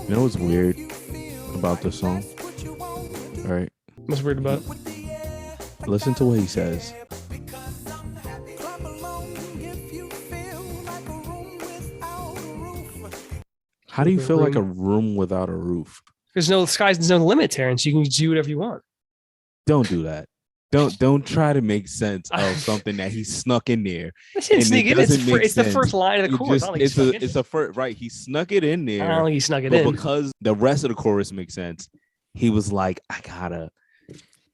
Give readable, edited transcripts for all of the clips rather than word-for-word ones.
You know what's weird about this song? All right, What's weird about it? listen to what he says. How do you feel like a room without a roof? There's no skies, there's no limit, Terrence. You can do whatever you want. Don't do that. Don't try to make sense of something that he snuck in there. This didn't And sneak it in. doesn't make It's the sense. first line of the It chorus. I just don't think he snuck in. it's a first right. He snuck it in I there, don't think he snuck it but in. because the rest of the chorus makes sense, he was like, I gotta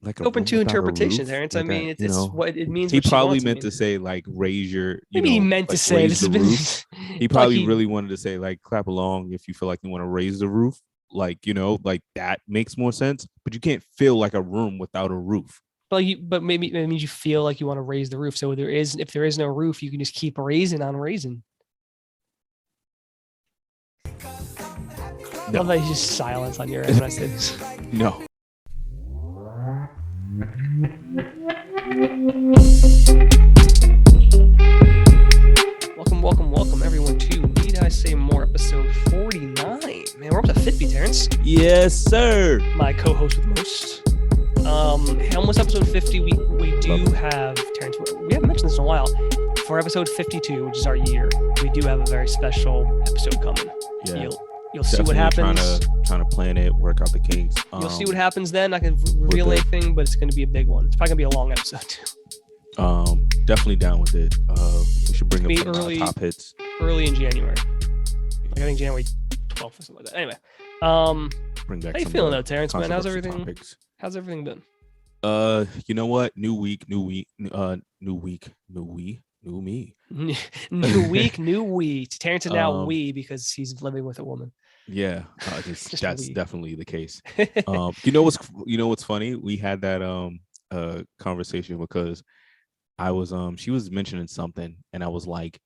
like a Open room to without a interpretation, roof, Terrence. I like mean, that, it's what it means. He What she probably wants meant it to say like raise your, Maybe he meant to like say raise this the has been. roof. He like probably really wanted to say like clap along if you feel like you want to raise the roof, like like that makes more sense. But you can't feel like a room without a roof. But maybe it means you feel like you want to raise the roof. So if there is no roof, you can just keep raising on raising. No. Love that he's just silence on your end when I say this. No. Welcome, everyone, to Need I Say More, episode 49. Man, we're up to 50, Terrence. Yes, sir. My co-host with most. Almost episode 50. We do have, Terrence, we haven't mentioned this in a while. For episode 52, which is our year, we do have a very special episode coming. Yeah. You'll see what happens. Trying to plan it, work out the kinks. You'll see what happens then. I can reveal anything, but it's going to be a big one. It's probably going to be a long episode too. Definitely down with it. We should bring up some top hits early in January. Like I think January 12th or something like that. Anyway, bring back. How you feeling though, Terrence? Man, how's everything? Topics. How's everything been? You know what? New week, new me. New week, new we. Terrence is now we because he's living with a woman. Yeah, that's definitely the case. You know what's funny? We had that conversation because I was she was mentioning something and I was like,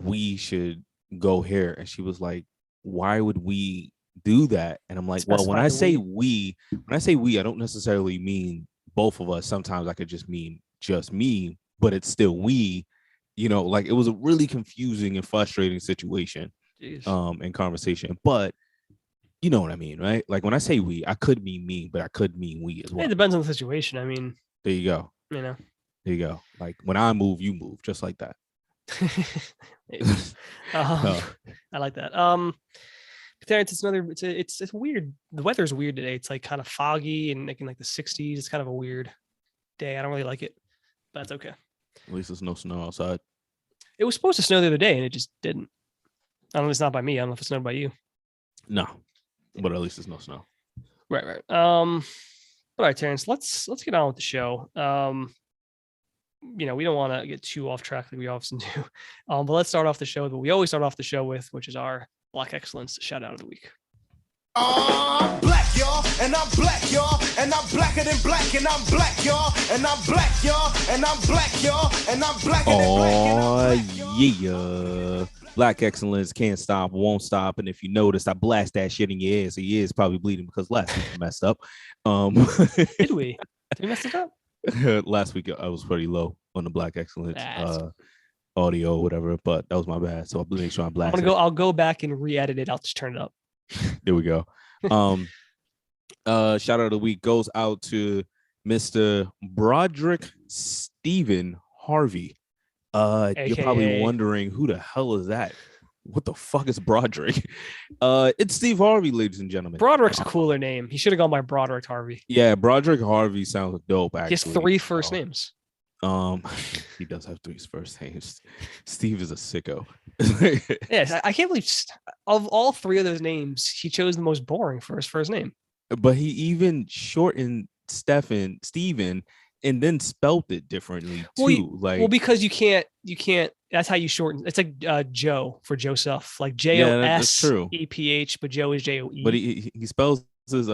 we should go here, and she was like, why would we do that? And I'm like, well, when I say we, I don't necessarily mean both of us. Sometimes I could just mean just me, but it's still we. Like it was a really confusing and frustrating situation. Jeez. In conversation, but you know what I mean, right? Like when I say we, I could mean me, but I could mean we as well. It depends on the situation. I mean, there you go. There you go. Like when I move, you move, just like that. I like that. But Terrence, it's weird. The weather's weird today. It's like kind of foggy and like in like the 60s. It's kind of a weird day. I don't really like it, but that's okay. At least there's no snow outside. It was supposed to snow the other day and it just didn't. I don't know if it's not by me. I don't know if it snowed by you. No, but at least there's no snow. Right. All right, Terrence, let's get on with the show. We don't want to get too off track like we often do. But let's start off the show with what we always start off the show with, which is our Black Excellence shout out of the week. I'm black, y'all, and I'm black, y'all, and I'm blacker than black, and I'm black, y'all, and I'm black, y'all, and I'm black, y'all, and I'm blacker than black. Oh, yeah. Black excellence can't stop, won't stop. And if you noticed, I blast that shit in your ear, so your ear's probably bleeding because last week we messed up. Did we? Did we mess it up? Last week I was pretty low on the Black Excellence audio or whatever, but that was my bad. So I'll make sure I'm blasting. I'll go back and re-edit it. I'll just turn it up. There we go. Shout out of the week goes out to Mr. Broderick Stephen Harvey. You're probably wondering who the hell is that? What the fuck is Broderick? It's Steve Harvey, ladies and gentlemen. Broderick's a cooler name. He should have gone by Broderick Harvey. Yeah, Broderick Harvey sounds dope. Actually, he has 3 first names. He does have 3 first names. Steve is a sicko. Yes, I can't believe of all 3 of those names, he chose the most boring for his first name. But he even shortened Steven, and then spelt it differently too. Because you can't. That's how you shorten. It's like Joe for Joseph, like JOSEPH, but Joe is JOE. But he spells his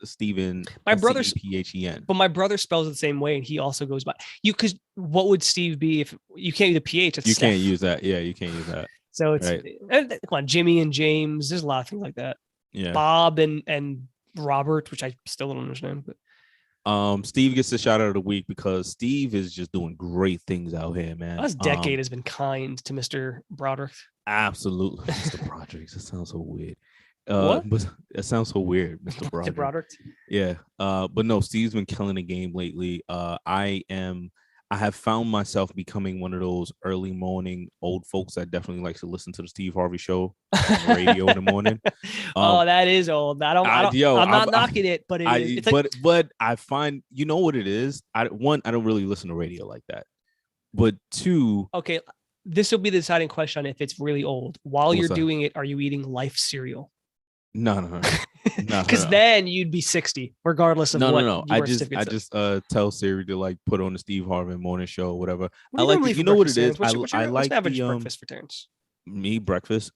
Stephen. My brother PHEN. But my brother spells it the same way, and he also goes by you. Because what would Steve be if you can't use the PH? You can't use that. Yeah, you can't use that. So it's come on, Jimmy and James. There's a lot of things like that. Yeah, Bob and Robert, which I still don't understand, but. Steve gets the shout out of the week because Steve is just doing great things out here, man. Last decade has been kind to Mr. Broderick. Absolutely. Mr. Broderick. That sounds so weird. What? But it sounds so weird, Mr. Broderick. Broderick. Yeah. But no, Steve's been killing the game lately. I have found myself becoming one of those early morning old folks that definitely likes to listen to the Steve Harvey show on the radio in the morning. Oh, that is old. I'm not knocking it, but it's but I find, you know what it is? I don't really listen to radio like that. But two, okay, this will be the deciding question on if it's really old. While you're doing it, are you eating Life cereal? No. Because then you'd be 60, regardless of what. No. I just tell Siri to like put on the Steve Harvey morning show or whatever. I like you know what it is. I like the average breakfast for Terrance. Me breakfast,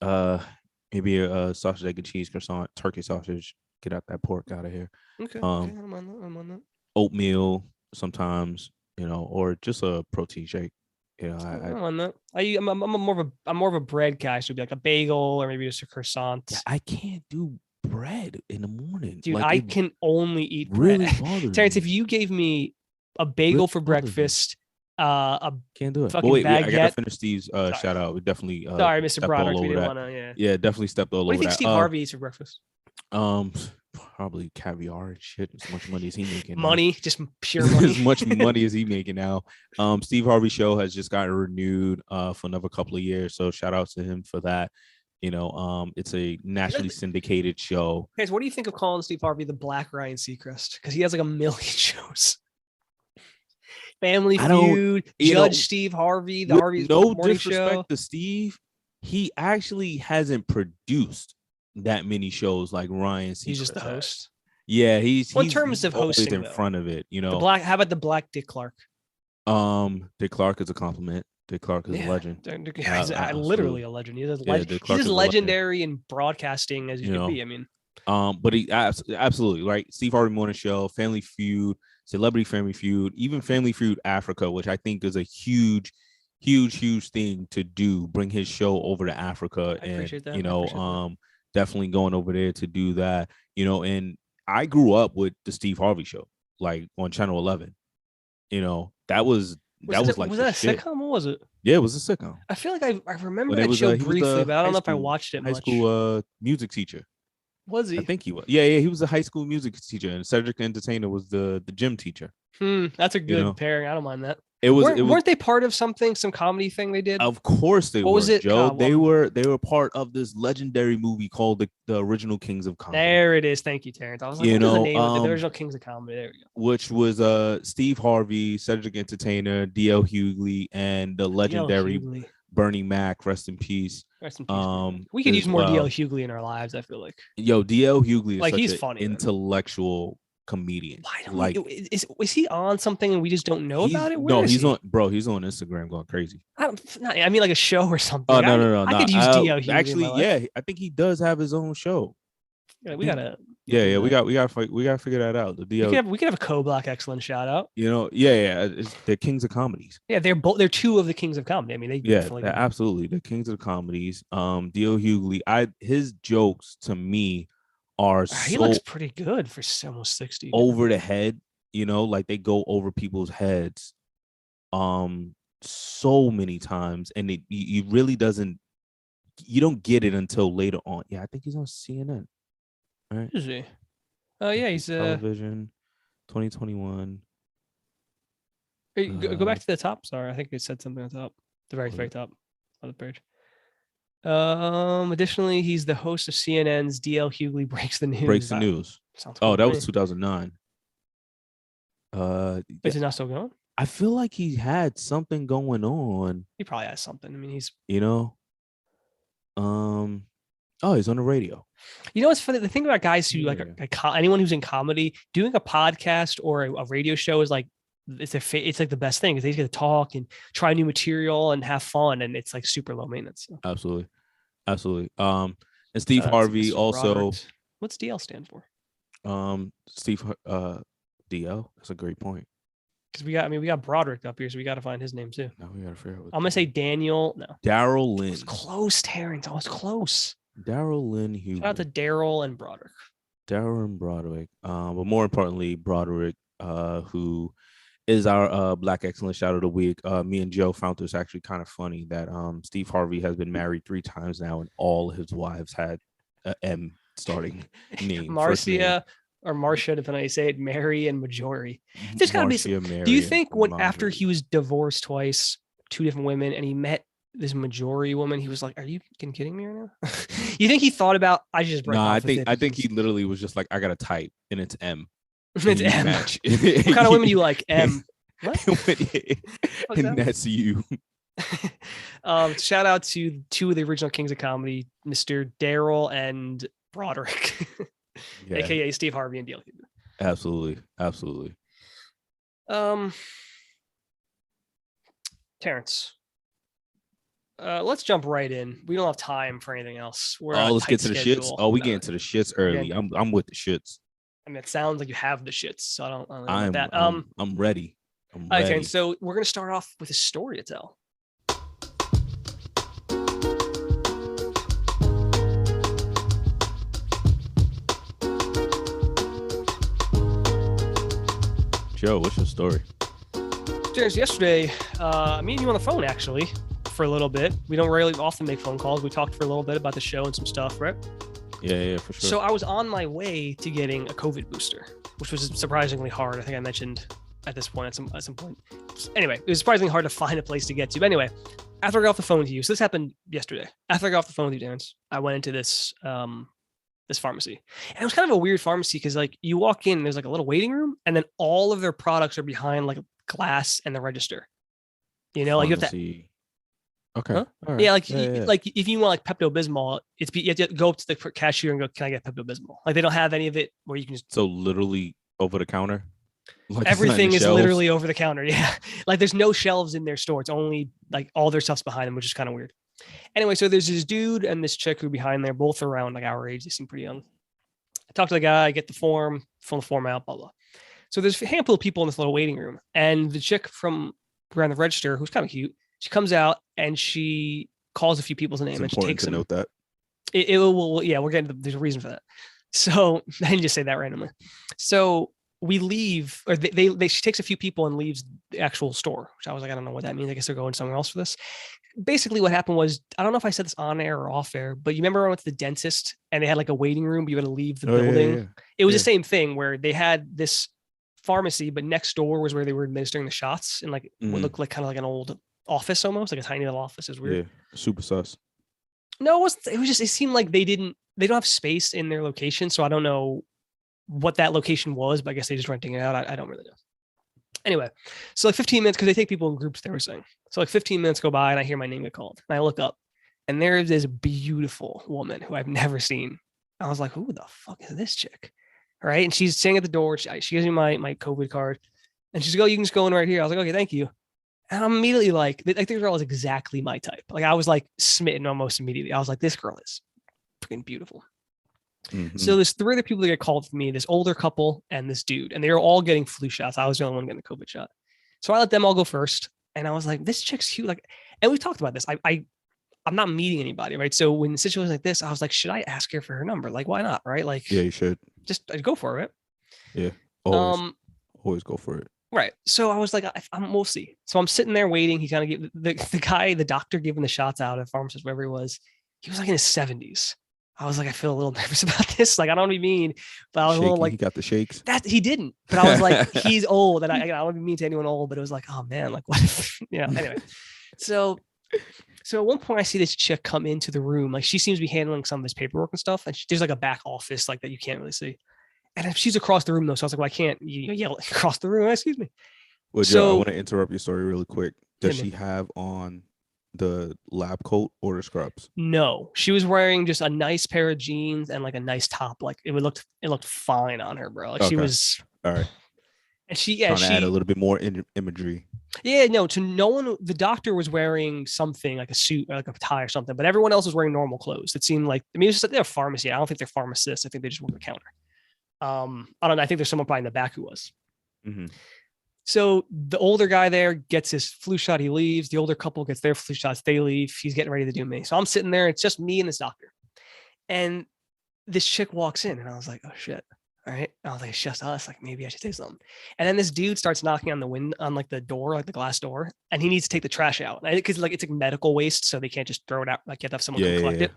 maybe a sausage, egg and cheese croissant, turkey sausage. Get out that pork out of here. Okay, I'm on that. Oatmeal sometimes, or just a protein shake. I'm on that. I'm more of a bread guy, so it'd be like a bagel or maybe just a croissant. Yeah, I can't do bread in the morning, dude. I can only eat bread. Really Terrance, if you gave me a bagel for breakfast, can't do it. But wait, I gotta finish Steve's shout out. We definitely sorry, Mr. Broderick. We didn't want to. Yeah, definitely stepped all over that. What do you think Steve Harvey eats for breakfast? Probably caviar and shit. As much money as he making. Money, just pure money. As much money as he making now. Steve Harvey show has just gotten renewed for another couple of years. So shout out to him for that. It's a nationally syndicated show. Guys, what do you think of calling Steve Harvey the Black Ryan Seacrest? Because he has like a million shows. Family Feud, Judge Steve Harvey, the Harvey's Morning Show. No disrespect to Steve, he actually hasn't produced that many shows like Ryan Seacrest. He's just the host. Yeah, he's in terms of hosting in front of it. How about the Black Dick Clark? Dick Clark is a compliment. Dick Clark is a legend. He's literally a legend. He's as legendary in broadcasting as you can be. I mean, but he absolutely right. Steve Harvey Morning Show, Family Feud, Celebrity Family Feud, even Family Feud Africa, which I think is a huge thing to do. Bring his show over to Africa, and definitely going over there to do that. And I grew up with the Steve Harvey Show, like on Channel 11. That was that a sitcom? What was it? Yeah, it was a sitcom. I feel like I remember that show briefly, but I don't know if I watched it much. High school music teacher. Was he? I think he was. Yeah, he was a high school music teacher, and Cedric the Entertainer was the gym teacher. That's a good pairing. I don't mind that. Weren't they part of some comedy thing they did? Of course they were. What was it, Joe? They were part of this legendary movie called the Original Kings of Comedy. There it is. Thank you, Terrance. I was like, what is the name of it? The Original Kings of Comedy. There we go. Which was Steve Harvey, Cedric Entertainer, D.L. Hughley, and the legendary Bernie Mac. Rest in peace. Rest in peace. We could use more D.L. Hughley in our lives, I feel like. D.L. Hughley is he's such funny, an intellectual comedian. Why don't is he on something and we just don't know about it? He's on Instagram going crazy. I mean like a show or something. Oh no. I could use D.L. Hughley. Actually, I think he does have his own show. Yeah, we gotta. Yeah, we gotta figure that out. The DL. We could have a Co-Block excellent shout out. They're kings of comedies. Yeah, they're two of the kings of comedy. I mean, they're absolutely the kings of the comedies. D.L. Hughley, his jokes to me are he looks pretty good for almost 60. Over the head, like they go over people's heads, so many times, and you really you don't get it until later on. Yeah, I think he's on CNN. Right. Is he? Oh yeah, he's television 2021. Go back to the top. Sorry, I think they said something on top. The very top on the page. Additionally, he's the host of CNN's D.L. Hughley Breaks the News. Sounds cool. That was 2009. Is it not still going? I feel like he had something going on. He probably has something. I mean, he's he's on the radio. What's funny? The thing about guys who anyone who's in comedy, doing a podcast or a radio show is like it's like the best thing because they get to talk and try new material and have fun, and it's like super low maintenance. So. Absolutely. And Steve Harvey also. Robert. What's DL stand for? DL. That's a great point. Because we got Broderick up here, so we got to find his name too. No, we got to figure out. I'm gonna say Daniel. No. Daryl Lynn. It was close, Terrance. I was close. Daryl Lynn Hughes. Shout out to Daryl and Broderick. But more importantly, Broderick, who is our Black Excellence Shout of the Week. Me and Joe found this actually kind of funny that Steve Harvey has been married 3 times now, and all his wives had M starting name. Marcia or Marcia, depending on how you say it, Mary and Majori. There's gotta be some, do you think after he was divorced twice, 2 different women, and he met this Majori woman, he was like, "Are you kidding me right now?" You think he thought about, I should just break off with it? I think he literally was just like, I gotta type, and it's M. It's M. What kind of women do you like? M. What? And that's you. Shout out to 2 of the original Kings of Comedy, Mr. Daryl and Broderick, aka Steve Harvey and Dale Huber. Absolutely. Terrance, let's jump right in. We don't have time for anything else. Let's get to the shits. We get into the shits early. I'm with the shits. I mean, it sounds like you have the shits, so I don't know about that. I'm ready. All right, Terrance, so we're gonna start off with a story to tell. Joe, what's your story? Terrance, yesterday, me and you on the phone actually for a little bit. We don't really often make phone calls. We talked for a little bit about the show and some stuff, right? Yeah, for sure. So I was on my way to getting a COVID booster, which was surprisingly hard. I think I mentioned at this point, at some point. Anyway, it was surprisingly hard to find a place to get to. But anyway, after I got off the phone with you, so this happened yesterday. After I got off the phone with you, Terrance, I went into this this pharmacy, and it was kind of a weird pharmacy because like you walk in, there's like a little waiting room, and then all of their products are behind like glass and the register. You know, like you have to. Okay. Huh? Right. Yeah, like like if you want like Pepto-Bismol, you have to go up to the cashier and go, "Can I get Pepto-Bismol?" Like they don't have any of it where you can just. So literally over the counter. Like everything is literally over the counter. Yeah, like there's no shelves in their store. It's only like all their stuff's behind them, which is kind of weird. Anyway, so there's this dude and this chick who are behind there, both around like our age. They seem pretty young. I talk to the guy, get the form, fill the form out, blah blah. So there's a handful of people in this little waiting room, and the chick from around the register, who's kind of cute, she comes out and she calls a few people's names and she takes them. Note that. It will, yeah, we're getting there's a reason for that. So I didn't just say that randomly. So we leave, or she takes a few people and leaves the actual store, which I was like, I don't know what that means. I guess they're going somewhere else for this. Basically, what happened was, I don't know if I said this on air or off air, but you remember I went to the dentist and they had like a waiting room, but you had to leave the building. Yeah. It was the same thing where they had this pharmacy, but next door was where they were administering the shots in like what looked like kind of like an old office, almost like a tiny little office. It was weird. Yeah, super sus. No, it wasn't. It was just, it seemed like they don't have space in their location. So I don't know what that location was, but I guess they just renting it out. I don't really know. Anyway, so like 15 minutes, because they take people in groups, they were saying. So like 15 minutes go by and I hear my name get called. And I look up and there is this beautiful woman who I've never seen. I was like, who the fuck is this chick? All right. And she's sitting at the door. She gives me my COVID card. And she's like, oh, you can just go in right here. I was like, okay, thank you. And I'm immediately like this girl is exactly my type. Like I was like smitten almost immediately. I was like, this girl is freaking beautiful. Mm-hmm. So there's 3 other people that get called for me, this older couple and this dude, and they were all getting flu shots. I was the only one getting the COVID shot. So I let them all go first. And I was like, this chick's cute. Like, and we talked about this. I'm not meeting anybody, right? So when the situation like this, I was like, should I ask her for her number? Like, why not? Right? Like, yeah, you should just go for it. Yeah. Always go for it. Right. So I was like, we'll see. So I'm sitting there waiting. He kind of gave the guy, the doctor giving the shots out at pharmacist, wherever he was like in his 70s. I was like, I feel a little nervous about this. Like, I don't know what you mean, but I was a little like, he got the shakes. That he didn't, but I was like, he's old, and I don't mean to anyone old, but it was like, oh man, like what if, anyway. So at one point I see this chick come into the room. Like she seems to be handling some of this paperwork and stuff. And there's like a back office like that you can't really see. And she's across the room though. So I was like, well, I can't yell across the room. Excuse me. Well, Joe, I want to interrupt your story really quick. Does she have on the lab coat or the scrubs? No, she was wearing just a nice pair of jeans and like a nice top. Like it looked fine on her, bro. Like okay. She was all right. And she trying to add a little bit more imagery. Yeah, no, to no one. The doctor was wearing something like a suit or like a tie or something, but everyone else was wearing normal clothes. It seemed like, I mean, it's just like they're a pharmacy. I don't think they're pharmacists. I think they just work the counter. I don't know. I think there's someone probably in the back who was. Mm-hmm. So the older guy there gets his flu shot. He leaves. The older couple gets their flu shots. They leave. He's getting ready to do me. So I'm sitting there. It's just me and this doctor. And this chick walks in and I was like, oh shit. All right. I was like, it's just us. Like maybe I should say something. And then this dude starts knocking on the window, on like the door, like the glass door. And he needs to take the trash out. Because like it's like medical waste. So they can't just throw it out. Like you have to have someone come collect it.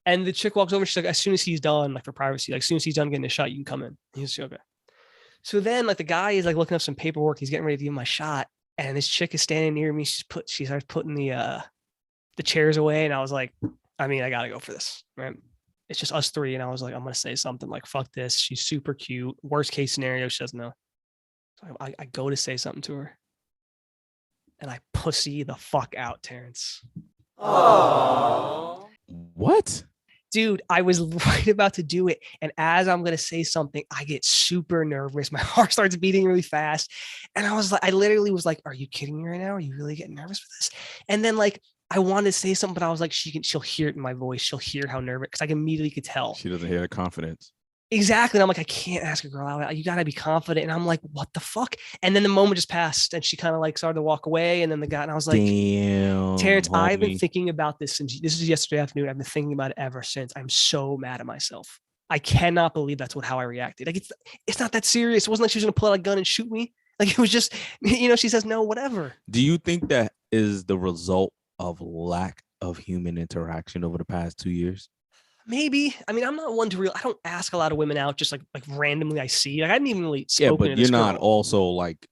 And the chick walks over. She's like, as soon as he's done, like for privacy, like as soon as he's done getting a shot, you can come in. He's okay. So then like the guy is like looking up some paperwork. He's getting ready to give my shot. And this chick is standing near me. She starts putting the chairs away. And I was like, I mean, I got to go for this, right? It's just us three. And I was like, I'm going to say something like, fuck this. She's super cute. Worst case scenario, she doesn't know. So I go to say something to her. And I pussy the fuck out, Terrance. Oh. What? Dude, I was right about to do it. And as I'm going to say something, I get super nervous. My heart starts beating really fast. And I literally was like, are you kidding me right now? Are you really getting nervous for this? And then like, I wanted to say something, but I was like, she'll hear it in my voice. She'll hear how nervous, because I immediately could tell. She doesn't hear the confidence. Exactly. And I'm like, I can't ask a girl out. You got to be confident. And I'm like, what the fuck? And then the moment just passed and she kind of like started to walk away. And then the guy, and I was like, damn, Terrance, homie. I've been thinking about this since this is yesterday afternoon. I've been thinking about it ever since. I'm so mad at myself. I cannot believe that's how I reacted. Like it's not that serious. It wasn't like she was going to pull out a gun and shoot me. Like it was just, she says, no, whatever. Do you think that is the result of lack of human interaction over the past 2 years? Maybe. I mean, I'm not one to I don't ask a lot of women out just like randomly I see. Like I didn't even really spoken to this you're not girl. also like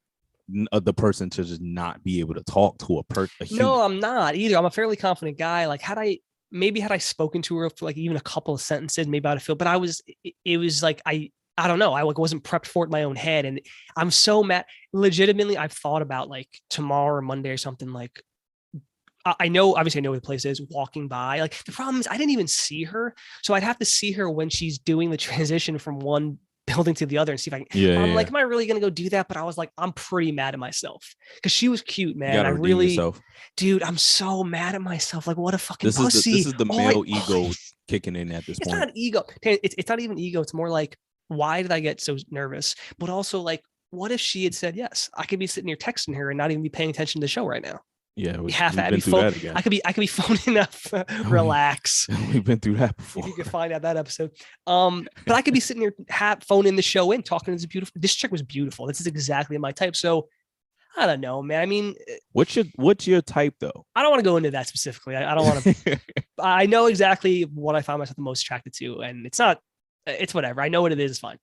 the person to just not be able to talk to a human. No, I'm not either. I'm a fairly confident guy. Like had I spoken to her for like even a couple of sentences, maybe I'd feel, but it was like, I don't know. I like wasn't prepped for it in my own head. And I'm so mad. Legitimately, I've thought about like tomorrow or Monday or something, like, I know where the place is, walking by. Like the problem is I didn't even see her. So I'd have to see her when she's doing the transition from one building to the other and see if I can. Like, am I really going to go do that? But I was like, I'm pretty mad at myself because she was cute, man. I really, yourself. Dude, I'm so mad at myself. Like what a fucking pussy. This is the male ego kicking in at this point. It's not ego. It's not even ego. It's more like, why did I get so nervous? But also like, what if she had said yes? I could be sitting here texting her and not even be paying attention to the show right now. Yeah, I could be phoning up. Relax. We've been through that before. You can find out that episode. But I could be sitting here phoning the show in, talking to this chick was beautiful. This is exactly my type. So I don't know, man. I mean, what's your type though? I don't want to go into that specifically. I don't want to. I know exactly what I find myself the most attracted to, and it's whatever. I know what it is. It's fine.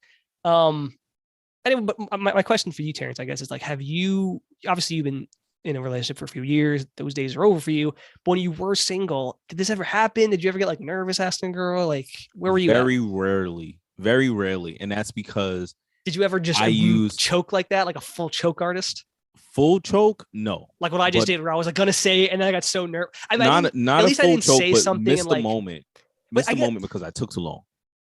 Anyway, but my question for you, Terrance, I guess, is like, you've been in a relationship for a few years, those days are over for you. But when you were single, did this ever happen? Did you ever get like nervous asking a girl? Like, where were you? Very rarely. And that's because did you ever just choke like that? Like a full choke artist? Full choke? No. Like what I just did where I was like going to say it and then I got so nervous. Not at least a full choke, say but something missed the moment. Missed the moment because I took too long.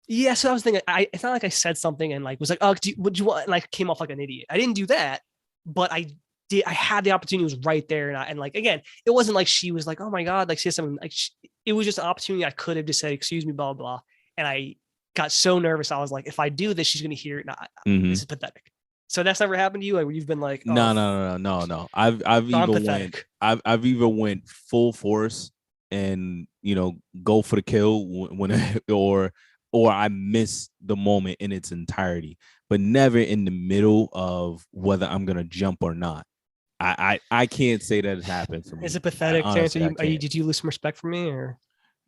Yeah, so I was thinking, it's not like I said something and like was like, oh, would you want? And like came off like an idiot. I didn't do that, but I had the opportunity, was right there. And like, again, it wasn't like she was like, oh my God, like she has something like, it was just an opportunity. I could have just said, excuse me, blah, blah. And I got so nervous. I was like, if I do this, she's going to hear it. This is pathetic. So that's never happened to you? Like where you've been like, oh, no. I've even went full force and, go for the kill when or I miss the moment in its entirety, but never in the middle of whether I'm going to jump or not. I can't say that it happened for me. Is it pathetic? Did you lose some respect for me or?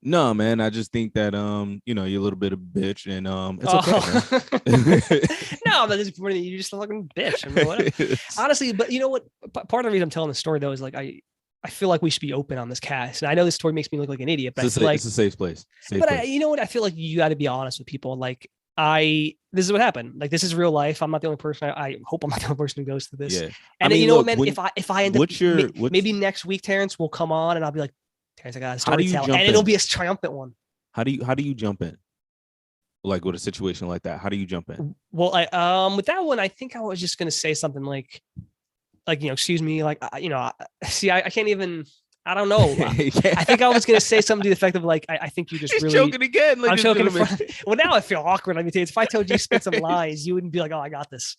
No, man. I just think that you're a little bit of a bitch, and it's okay. No, I'm not disappointed. You're just a fucking bitch. I mean, whatever. Honestly, but you know what? Part of the reason I'm telling the story though is like I feel like we should be open on this cast. And I know this story makes me look like an idiot, but it's a safe place. You know what? I feel like you got to be honest with people. Like this is what happened. Like this is real life. I'm not the only person. I hope I'm not the only person who goes through this. Yeah. And you know what, man? If I end up, maybe next week, Terrance will come on and I'll be like, Terrance, I got a story to tell, and it'll be a triumphant one. How do you jump in? Like with a situation like that, how do you jump in? Well, with that one, I think I was just gonna say something like excuse me, like see, I can't even. I don't know. I think I was gonna say something to the effect of like, I think you just really joking again. I'm joking. Well, now I feel awkward. Let me tell you, if I told you spit some lies, you wouldn't be like, oh, I got this.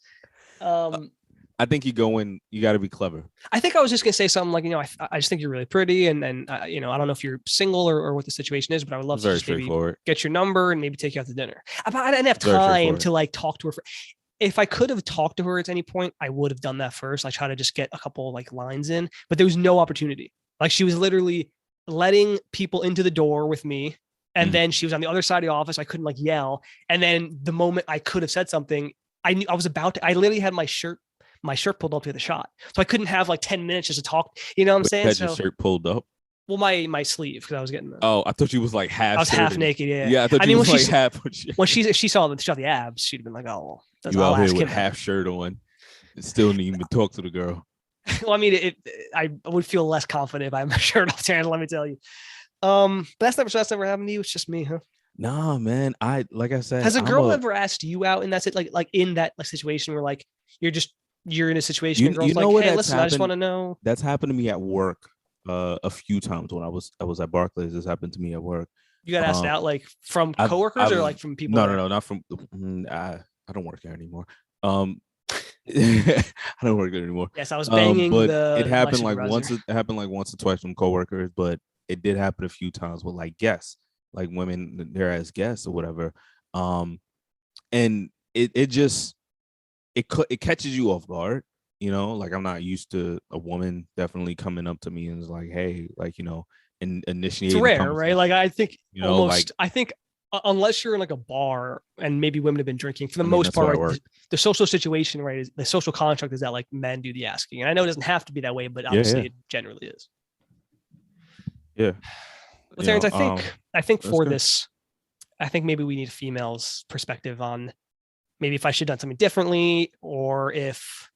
I think you go in. You got to be clever. I think I was just gonna say something like, I just think you're really pretty, and I don't know if you're single or what the situation is, but I would love to just maybe get your number and maybe take you out to dinner. I didn't have time to like talk to her. If I could have talked to her at any point, I would have done that first. I try to just get a couple like lines in, but there was no opportunity. Like she was literally letting people into the door with me, And then she was on the other side of the office. I couldn't like yell. And then the moment I could have said something, I knew I was about to, I literally had my shirt pulled up to the shot. So I couldn't have like 10 minutes just to talk. You know what I'm saying? Had your shirt pulled up? Well, my sleeve, because I was getting oh, I thought you was like half. I was half naked. Yeah. Yeah, I thought you was like half. When she saw the abs, she'd have been like, "Oh, that's you out here with half shirt on, and still didn't even talk to the girl." Well, I mean, I would feel less confident if I had my shirt off, Terrance. Let me tell you. But that's never happened to you. It's just me, huh? Nah, man. Like I said, has a girl ever asked you out, and that's it? Like in that situation where like you're in a situation and girls like, "Hey, listen, I just want to know." That's happened to me at work. A few times when I was at Barclays. This happened to me at work. You got asked out like from coworkers or like from people? No, not from. I don't work there anymore. I don't work there anymore. Yes, I was banging. But it happened like once. It happened like once or twice from coworkers, but it did happen a few times with like guests, like women there as guests or whatever. And it just it catches you off guard. You know, like I'm not used to a woman definitely coming up to me and is like, "Hey," like, you know, and initiating. It's rare, right? Like I think I think unless you're in like a bar and maybe women have been drinking, for the most part, right, the social situation, right, is the social construct is that like men do the asking. And I know it doesn't have to be that way, but obviously it generally is. Yeah. Well, Terrance, I think for this, I think maybe we need a female's perspective on maybe if I should have done something differently or if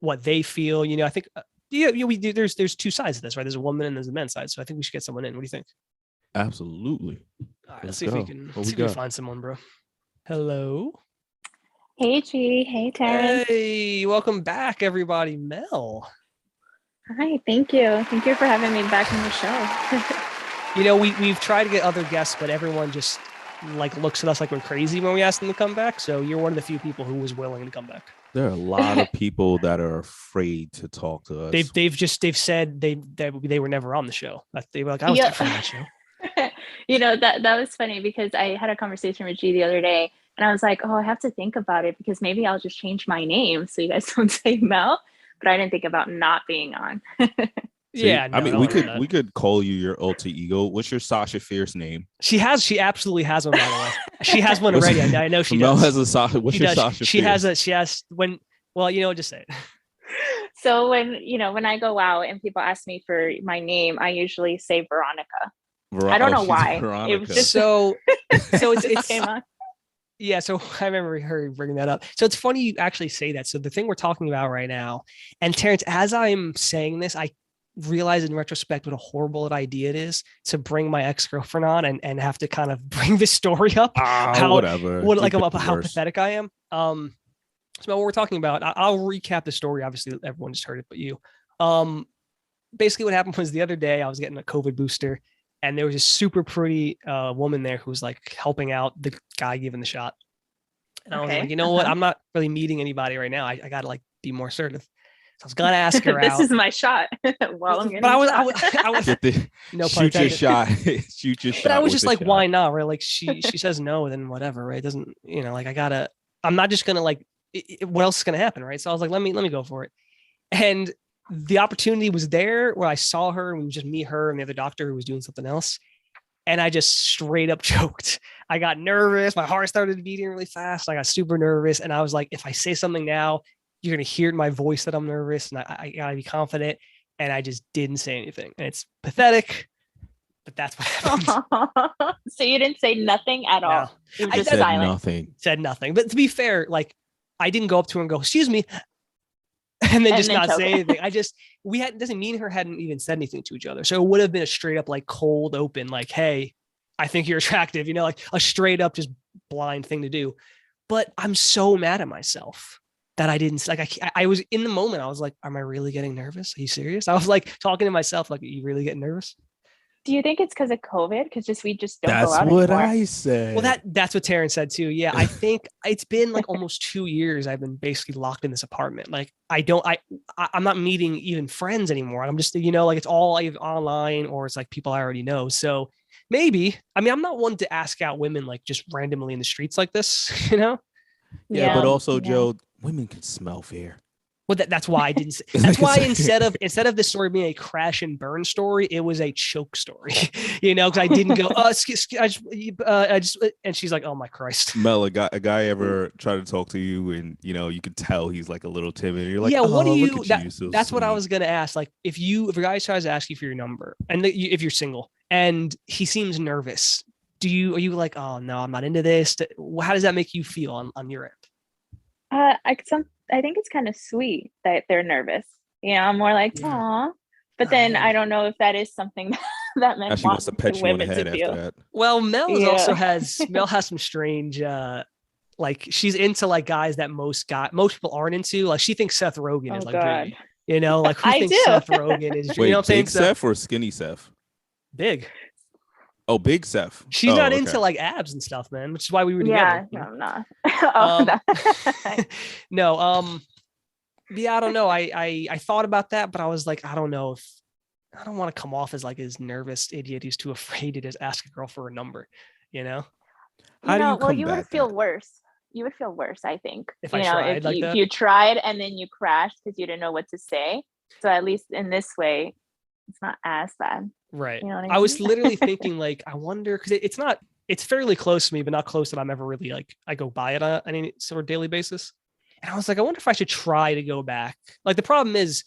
what they feel, you know. I think we do. There's two sides to this, right? There's a woman and there's a men's side. So I think we should get someone in. What do you think? Absolutely. All right, let's see if we can find someone, bro. Hello. Hey G. Hey Terrance. Hey, welcome back, everybody. Mel. Hi, thank you. Thank you for having me back on the show. You know, we've tried to get other guests, but everyone just like looks at us like we're crazy when we ask them to come back. So you're one of the few people who was willing to come back. There are a lot of people that are afraid to talk to us. They've said they were never on the show. They were like, I was different on that show. You know, that was funny because I had a conversation with G the other day and I was like, oh, I have to think about it because maybe I'll just change my name so you guys don't say Mel. But I didn't think about not being on. Yeah, I mean, we could call you your alter ego. What's your Sasha Fierce name? She absolutely has one, by the way. She has one already. I know she Mel does. Has a Sasha. What's your Sasha Fierce? She has when. Well, you know, just say it. So when I go out and people ask me for my name, I usually say Veronica. I don't know why. Veronica. It was just so it came on. Yeah, so I remember her bringing that up. So it's funny you actually say that. So the thing we're talking about right now, and Terrance, as I'm saying this, I realize in retrospect what a horrible idea it is to bring my ex-girlfriend on and have to kind of bring this story up. Whatever. About how pathetic I am. So what we're talking about, I'll recap the story. Obviously, everyone just heard it, but you. Basically, what happened was the other day I was getting a COVID booster, and there was a super pretty woman there who was like helping out the guy giving the shot. And I was like, you know what? I'm not really meeting anybody right now. I got to like be more assertive. So I was gonna ask her this out. This is my shot. While I'm getting I was no shoot your shot. Shoot your shot. But I was just like, why not? Right? Like she says no, then whatever. Right? It doesn't, you know, like I'm not just gonna like. What else is gonna happen? Right? So I was like, let me go for it. And the opportunity was there where I saw her and we just me, her, and the other doctor who was doing something else. And I just straight up choked. I got nervous. My heart started beating really fast. I got super nervous. And I was like, if I say something now, you're going to hear in my voice that I'm nervous and I got to be confident. And I just didn't say anything. And it's pathetic, but that's what happened. So you didn't say nothing at all? You were just silent. Said nothing. But to be fair, like I didn't go up to her and go, excuse me. And then just not say anything. Doesn't mean her hadn't even said anything to each other. So it would have been a straight up like cold open, like, hey, I think you're attractive, you know, like a straight up just blind thing to do. But I'm so mad at myself that I didn't like, I was in the moment. I was like, am I really getting nervous? Are you serious? I was like talking to myself, like, are you really getting nervous? Do you think it's because of COVID? Because we just don't go out anymore. That's what I said. Well, that's what Terrance said too. Yeah, I think it's been like almost 2 years I've been basically locked in this apartment. Like I'm not meeting even friends anymore. I'm just, you know, like it's all either online or it's like people I already know. So maybe, I mean, I'm not one to ask out women like just randomly in the streets like this, you know? Yeah, but also, Joe, women can smell fear. Well, that's why I didn't. That's why instead of this story being a crash and burn story, it was a choke story. Because I didn't go. I just. And she's like, "Oh my Christ." Mel, a guy ever try to talk to you, and you could tell he's like a little timid. You're like, yeah. What do you? Look at you, so that's sweet. what I was gonna ask. Like, if a guy tries to ask you for your number, and if you're single, and he seems nervous, are you like, oh no, I'm not into this? How does that make you feel on your end? I think it's kind of sweet that they're nervous. I'm more like, aw. But then I don't know if that is something that men wants to pet you on the women head to after feel. that. Well, Mel has some strange like she's into like guys that most people aren't into. Like she thinks Seth Rogen is like God. pretty. Like who I thinks do. Seth Rogen is? Wait, you know what I'm saying? big Seth or skinny Seth? Big. Oh, big Seth. She's not into like abs and stuff, man, which is why we were together. Yeah, no, I'm not. No, yeah, I don't know. I thought about that, but I was like, I don't know if I don't want to come off as like his nervous idiot who's too afraid to just ask a girl for a number, How do you well, you would feel worse. You would feel worse, I think. If I tried like that? If you tried and then you crashed because you didn't know what to say. So at least in this way, it's not as bad. Right. You know what I mean? I was literally thinking like, I wonder, because it's fairly close to me, but not close that I'm ever really like, I go by it on any sort of daily basis. And I was like, I wonder if I should try to go back. Like the problem is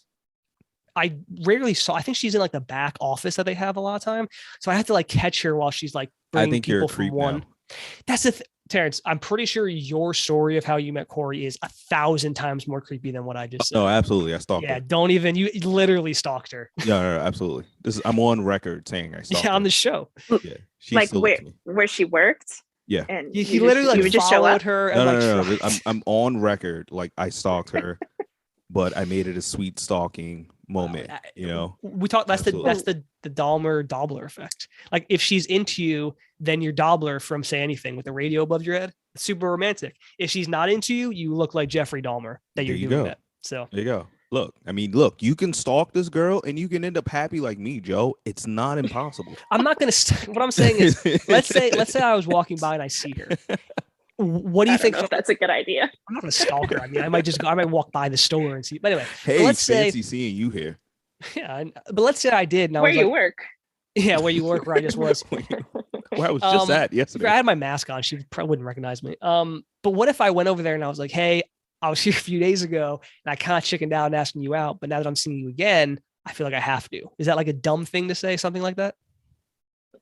I rarely saw, I think she's in like the back office that they have a lot of time. So I have to like catch her while she's like bringing people from one. Now. That's the Terrance, I'm pretty sure your story of how you met Corey is 1,000 times more creepy than what I just said. No, absolutely. I stalked her. Yeah, don't even, you literally stalked her. Yeah, no, absolutely. I'm on record saying I stalked her. On the show. Yeah. Like where she worked? Yeah. And he literally like just followed her. And No. I'm on record. Like I stalked her, but I made it a sweet stalking moment. We talked. That's the Dahmer effect. Like if she's into you, then you're Dobler from Say Anything with the radio above your head. It's super romantic. If she's not into you, you look like Jeffrey Dahmer. That you're doing that. So there you go. Look, you can stalk this girl and you can end up happy like me, Joe. It's not impossible. I'm not gonna. What I'm saying is, let's say I was walking by and I see her. What do you think? If that's a good idea. I'm not gonna stalk her. I mean, I might walk by the store and see. But anyway, hey, let's fancy seeing you here. Yeah, but let's say I did. And where you work? Yeah, where you work, where I just was. Where I was just at yesterday. I had my mask on. She probably wouldn't recognize me. But what if I went over there and I was like, hey, I was here a few days ago and I kind of chickened out and asking you out, but now that I'm seeing you again, I feel like I have to. Is that like a dumb thing to say? Something like that?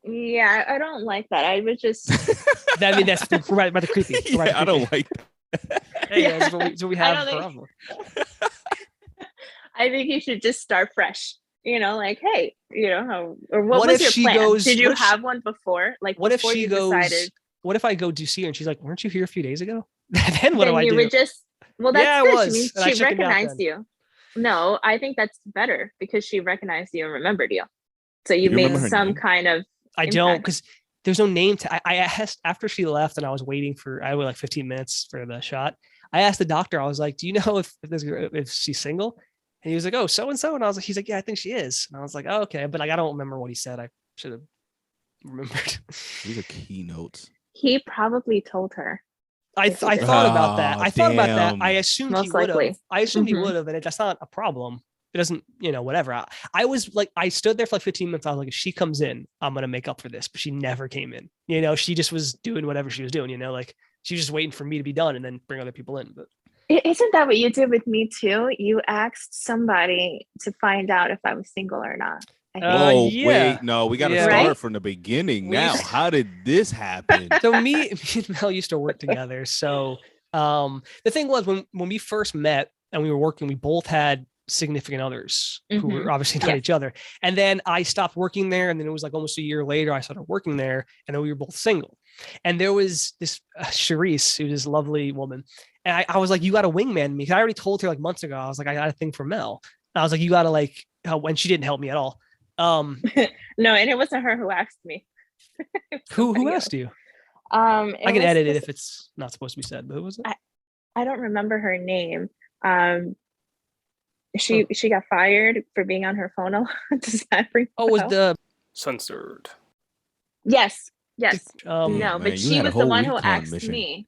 Yeah, I don't like that. I would just. That's right about the creepy. Yeah, I don't like that. Hey, yeah, that's what we have. I think you should just start fresh. Like, hey, or what was your plan? Did you have one before? Like, what if she goes? Decided, what if I go do see her and she's like, "Weren't you here a few days ago?" Then what do I do? You would just. Well, that's yeah, good. I was. She recognized you. No, I think that's better because she recognized you and remembered you. So you made some kind of. I don't, because there's no name to. I asked after she left and I was waiting for. I waited like 15 minutes for the shot. I asked the doctor. I was like, "Do you know if she's single?" And he was like, "Oh, so and so." And I was like, "He's like, yeah, I think she is." And I was like, "Oh, okay," but like I don't remember what he said. I should have remembered. These are keynotes. He probably told her. I thought about that. I thought about that. I assumed Most he would have. I assumed Mm-hmm. he would have, and that's not a problem. It doesn't, whatever. I was like, I stood there for like 15 minutes. I was like, if she comes in, I'm going to make up for this. But she never came in. She just was doing whatever she was doing, like she was just waiting for me to be done and then bring other people in. But isn't that what you did with me too? You asked somebody to find out if I was single or not. Oh, yeah. wait, no, we got to start from the beginning now. How did this happen? So me and Mel used to work together. So the thing was when we first met and we were working, we both had significant others who were obviously not each other. And then I stopped working there. And then it was like almost a year later, I started working there and then we were both single. And there was this Charisse, who's this lovely woman. And I was like, you got to wingman me. Cause I already told her like months ago, I was like, I got a thing for Mel. And I was like, you got to like help. And she didn't help me at all. No, and it wasn't her who asked me. Who asked you? I can edit it if it's not supposed to be said, but who was it? I don't remember her name. She got fired for being on her phone a lot. Does that bring? Oh, was the censored? Yes. No, man, but she was the one who asked me.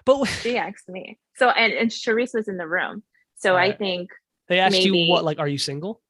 But she asked me. So and Charisse was in the room. So I think they asked maybe, you what, like, are you single?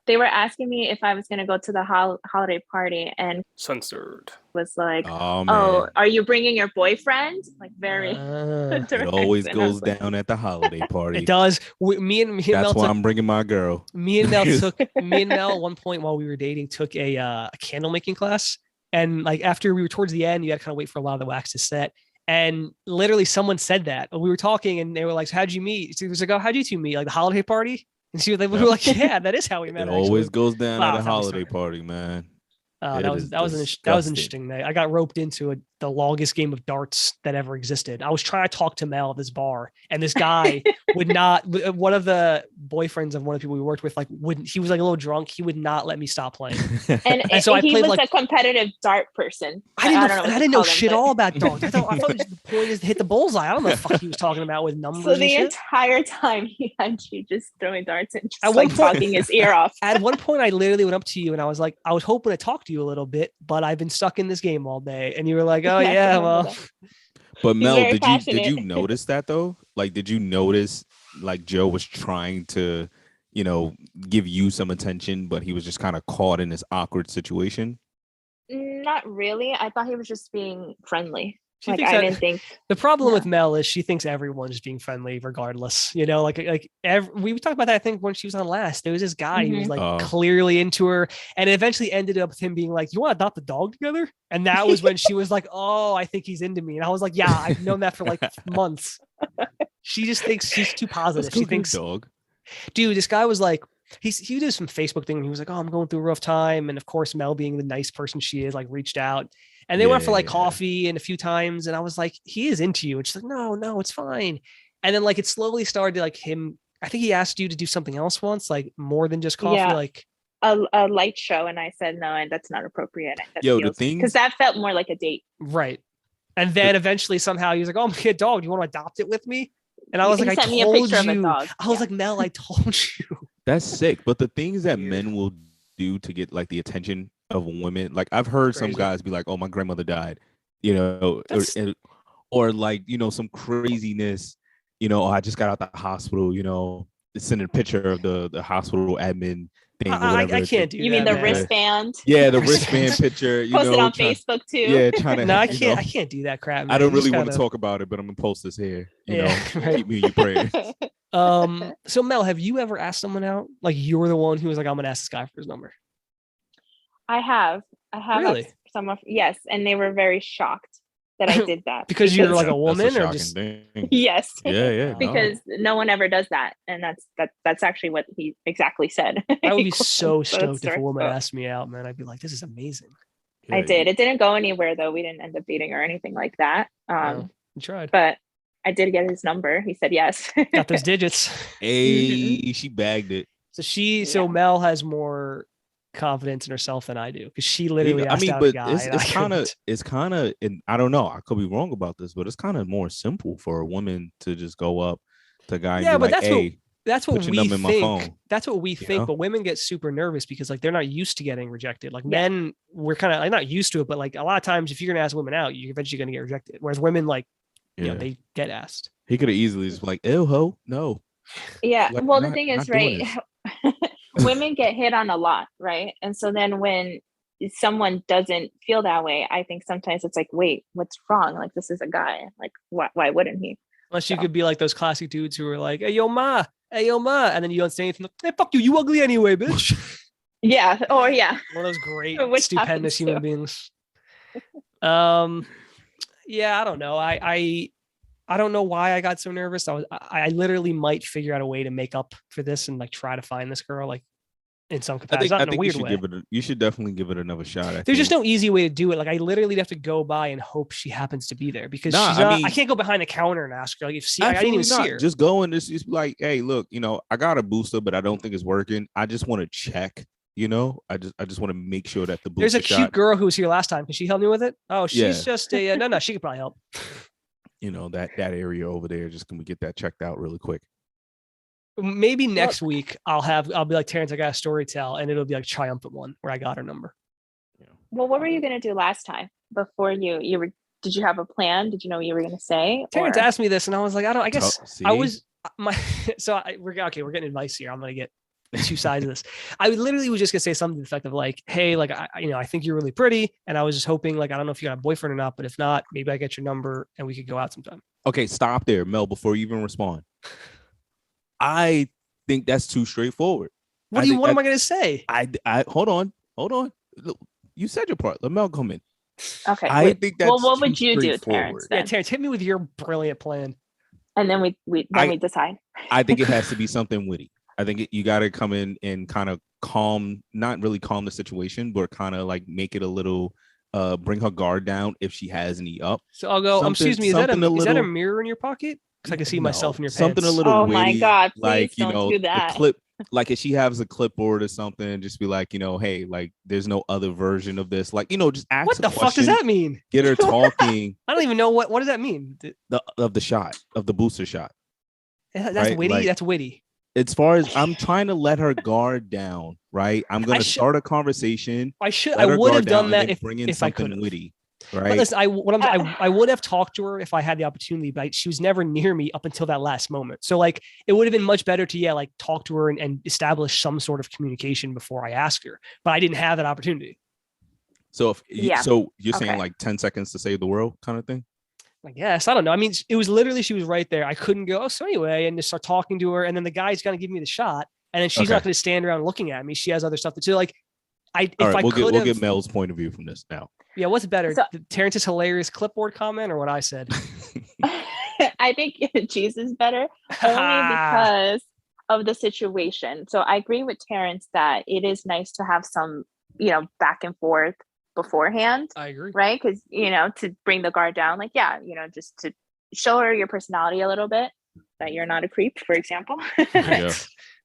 They were asking me if I was going to go to the holiday party, and censored was like, oh, are you bringing your boyfriend? Like very it always goes down at the holiday party. It does. Me and That's Mel why I'm bringing my girl. Me and Mel at one point while we were dating took a candle making class, and like after we were towards the end, you had to kind of wait for a lot of the wax to set. And literally someone said that we were talking and they were like, how'd you meet? She was like, oh, how'd you two meet? Like the holiday party? And we were like, yeah, that is how we met. It always goes down at a holiday party, man. That was an interesting night. I got roped into the longest game of darts that ever existed. I was trying to talk to Mel at this bar, and this guy would not. One of the boyfriends of one of the people we worked with, like, wouldn't. He was like a little drunk. He would not let me stop playing. And so he was like a competitive dart person. I didn't know shit all about darts. I thought the point is to hit the bullseye. I don't know what the fuck he was talking about with numbers. So the entire time he had you just throwing darts and just like talking his ear off. At one point, I literally went up to you and I was like, I was hoping to talk to you a little bit, but I've been stuck in this game all day. And you were like, oh yeah, well. But Mel, did you notice that though? Like, did you notice like Joe was trying to, give you some attention, but he was just kind of caught in this awkward situation? Not really. I thought he was just being friendly. I didn't think the problem with Mel is she thinks everyone's being friendly regardless. We talked about that, I think, when she was on last. There was this guy who was like clearly into her, and it eventually ended up with him being like, you want to adopt a dog together? And that was when she was like, oh, I think he's into me. And I was like, yeah, I've known that for like months. She just thinks she's too positive. She thinks, dog. Dude, this guy was like, he did some Facebook thing. And he was like, oh, I'm going through a rough time. And of course, Mel, being the nice person she is, like reached out. And they went for like coffee and a few times. And I was like, he is into you. And she's like, no, it's fine. And then like it slowly started like him. I think he asked you to do something else once, like more than just coffee, like a light show. And I said, no, and that's not appropriate. Because that felt more like a date. Right. And then eventually somehow he was like, oh, I'm a dog. Do you want to adopt it with me? And I was like, I told you. I was like, Mel, I told you. That's sick. But the things that men will do to get like the attention of women, like I've heard some guys be like, oh, my grandmother died, or like, some craziness, I just got out the hospital, send a picture of the hospital admin thing. I can't do that. You mean the wristband? Yeah, the wristband picture. Post it on Facebook too. Yeah, trying to. No, I can't do that crap. Man. I don't really want to talk about it, but I'm gonna post this here. Keep me in your prayers. So Mel, have you ever asked someone out? Like you were the one who was like, I'm gonna ask this guy for his number. I have really? Someone, yes, and they were very shocked that I did that. because you're like a woman, or just thing. Yes. Yeah. Because no one ever does that, and that's actually what he exactly said. I would be so stoked if a woman asked me out, man. I'd be like, this is amazing. Yeah, I did. It didn't go anywhere though. We didn't end up dating or anything like that. You tried, but I did get his number. He said yes. Got those digits. Hey, she bagged it. So Mel has more confidence in herself than I do, because she literally asked out a guy. It's kind of, and I don't know, I could be wrong about this, but it's kind of more simple for a woman to just go up to a guy. Yeah, and be but like, that's what we think. That's what we think. know? But women get super nervous because like they're not used to getting rejected. Like men, we're kind of like not used to it, but like a lot of times if you're gonna ask women out, you're eventually gonna get rejected. Whereas women, like, they get asked. He could have easily just like, ew, ho, no. Yeah. Like, well, the thing is, right, women get hit on a lot, right? And so then when someone doesn't feel that way, I think sometimes it's like, wait, what's wrong? Like, this is a guy. Like, why wouldn't he? Unless you could be like those classic dudes who are like, hey, yo, ma. And then you don't say anything. Like, hey, fuck you. You ugly anyway, bitch. Yeah. Or yeah. One of those great, stupendous human beings. Yeah, I don't know. I don't know why I got so nervous. I literally might figure out a way to make up for this and like try to find this girl like in some capacity. I think you should definitely give it another shot. There's just no easy way to do it. Like I literally have to go by and hope she happens to be there, because I can't go behind the counter and ask her. Like I didn't even see her. Just go and just be like, hey, look, I got a booster, but I don't think it's working. I just want to check. I just want to make sure that the booster. There's a cute girl who was here last time. Can she help me with it? Oh, she's just a no. She could probably help. That area over there. Just can we get that checked out really quick? Maybe next week I'll be like, Terrance, I got a story to tell, and it'll be like triumphant one where I got her number. Well, what were you gonna do last time before you were? Did you have a plan? Did you know what you were gonna say? Terrance asked me this, and I was like, I guess I was we're getting advice here. I'm gonna get two sides of this. I literally was just gonna say something to the effect of like, hey, like I think you're really pretty, and I was just hoping, like, I don't know if you got a boyfriend or not, but if not, maybe I get your number and we could go out sometime. Okay, stop there, Mel, before you even respond. I think that's too straightforward. What am I gonna say? I hold on. You said your part. Let Mel come in. Okay. I think that's what would you do, Terrance? Yeah, Terrance, hit me with your brilliant plan. And then we decide. I think it has to be something witty. I think you got to come in and kind of not really calm the situation, but kind of like make it a little, bring her guard down if she has any up. So I'll go, excuse me, is that a mirror in your pocket? Because I can see myself in your something pants. a little witty, my God, please like, don't do that. The clip, like if she has a clipboard or something, just be like, hey, like there's no other version of this. Like, just ask what the fuck does that mean? Get her talking. I don't even know what does that mean? Of the booster shot. That's right? witty. Like, that's witty. As far as I'm trying to let her guard down, right? I'm gonna start a conversation. I would have done that if I could witty. Right. But listen, I would have talked to her if I had the opportunity, but she was never near me up until that last moment. So like it would have been much better to talk to her and establish some sort of communication before I asked her. But I didn't have that opportunity. So so you're saying like 10 seconds to save the world kind of thing? I guess. I don't know. I mean, it was literally, she was right there. I couldn't go, so anyway, and just start talking to her. And then the guy's going to give me the shot. And then she's not going to stand around looking at me. She has other stuff to do. Like, we'll get Mel's point of view from this now. Yeah, what's better, Terrance's hilarious clipboard comment or what I said? I think cheese is better only because of the situation. So I agree with Terrance that it is nice to have some, back and forth beforehand. I agree. Right? Because, to bring the guard down, like, just to show her your personality a little bit, that you're not a creep, for example.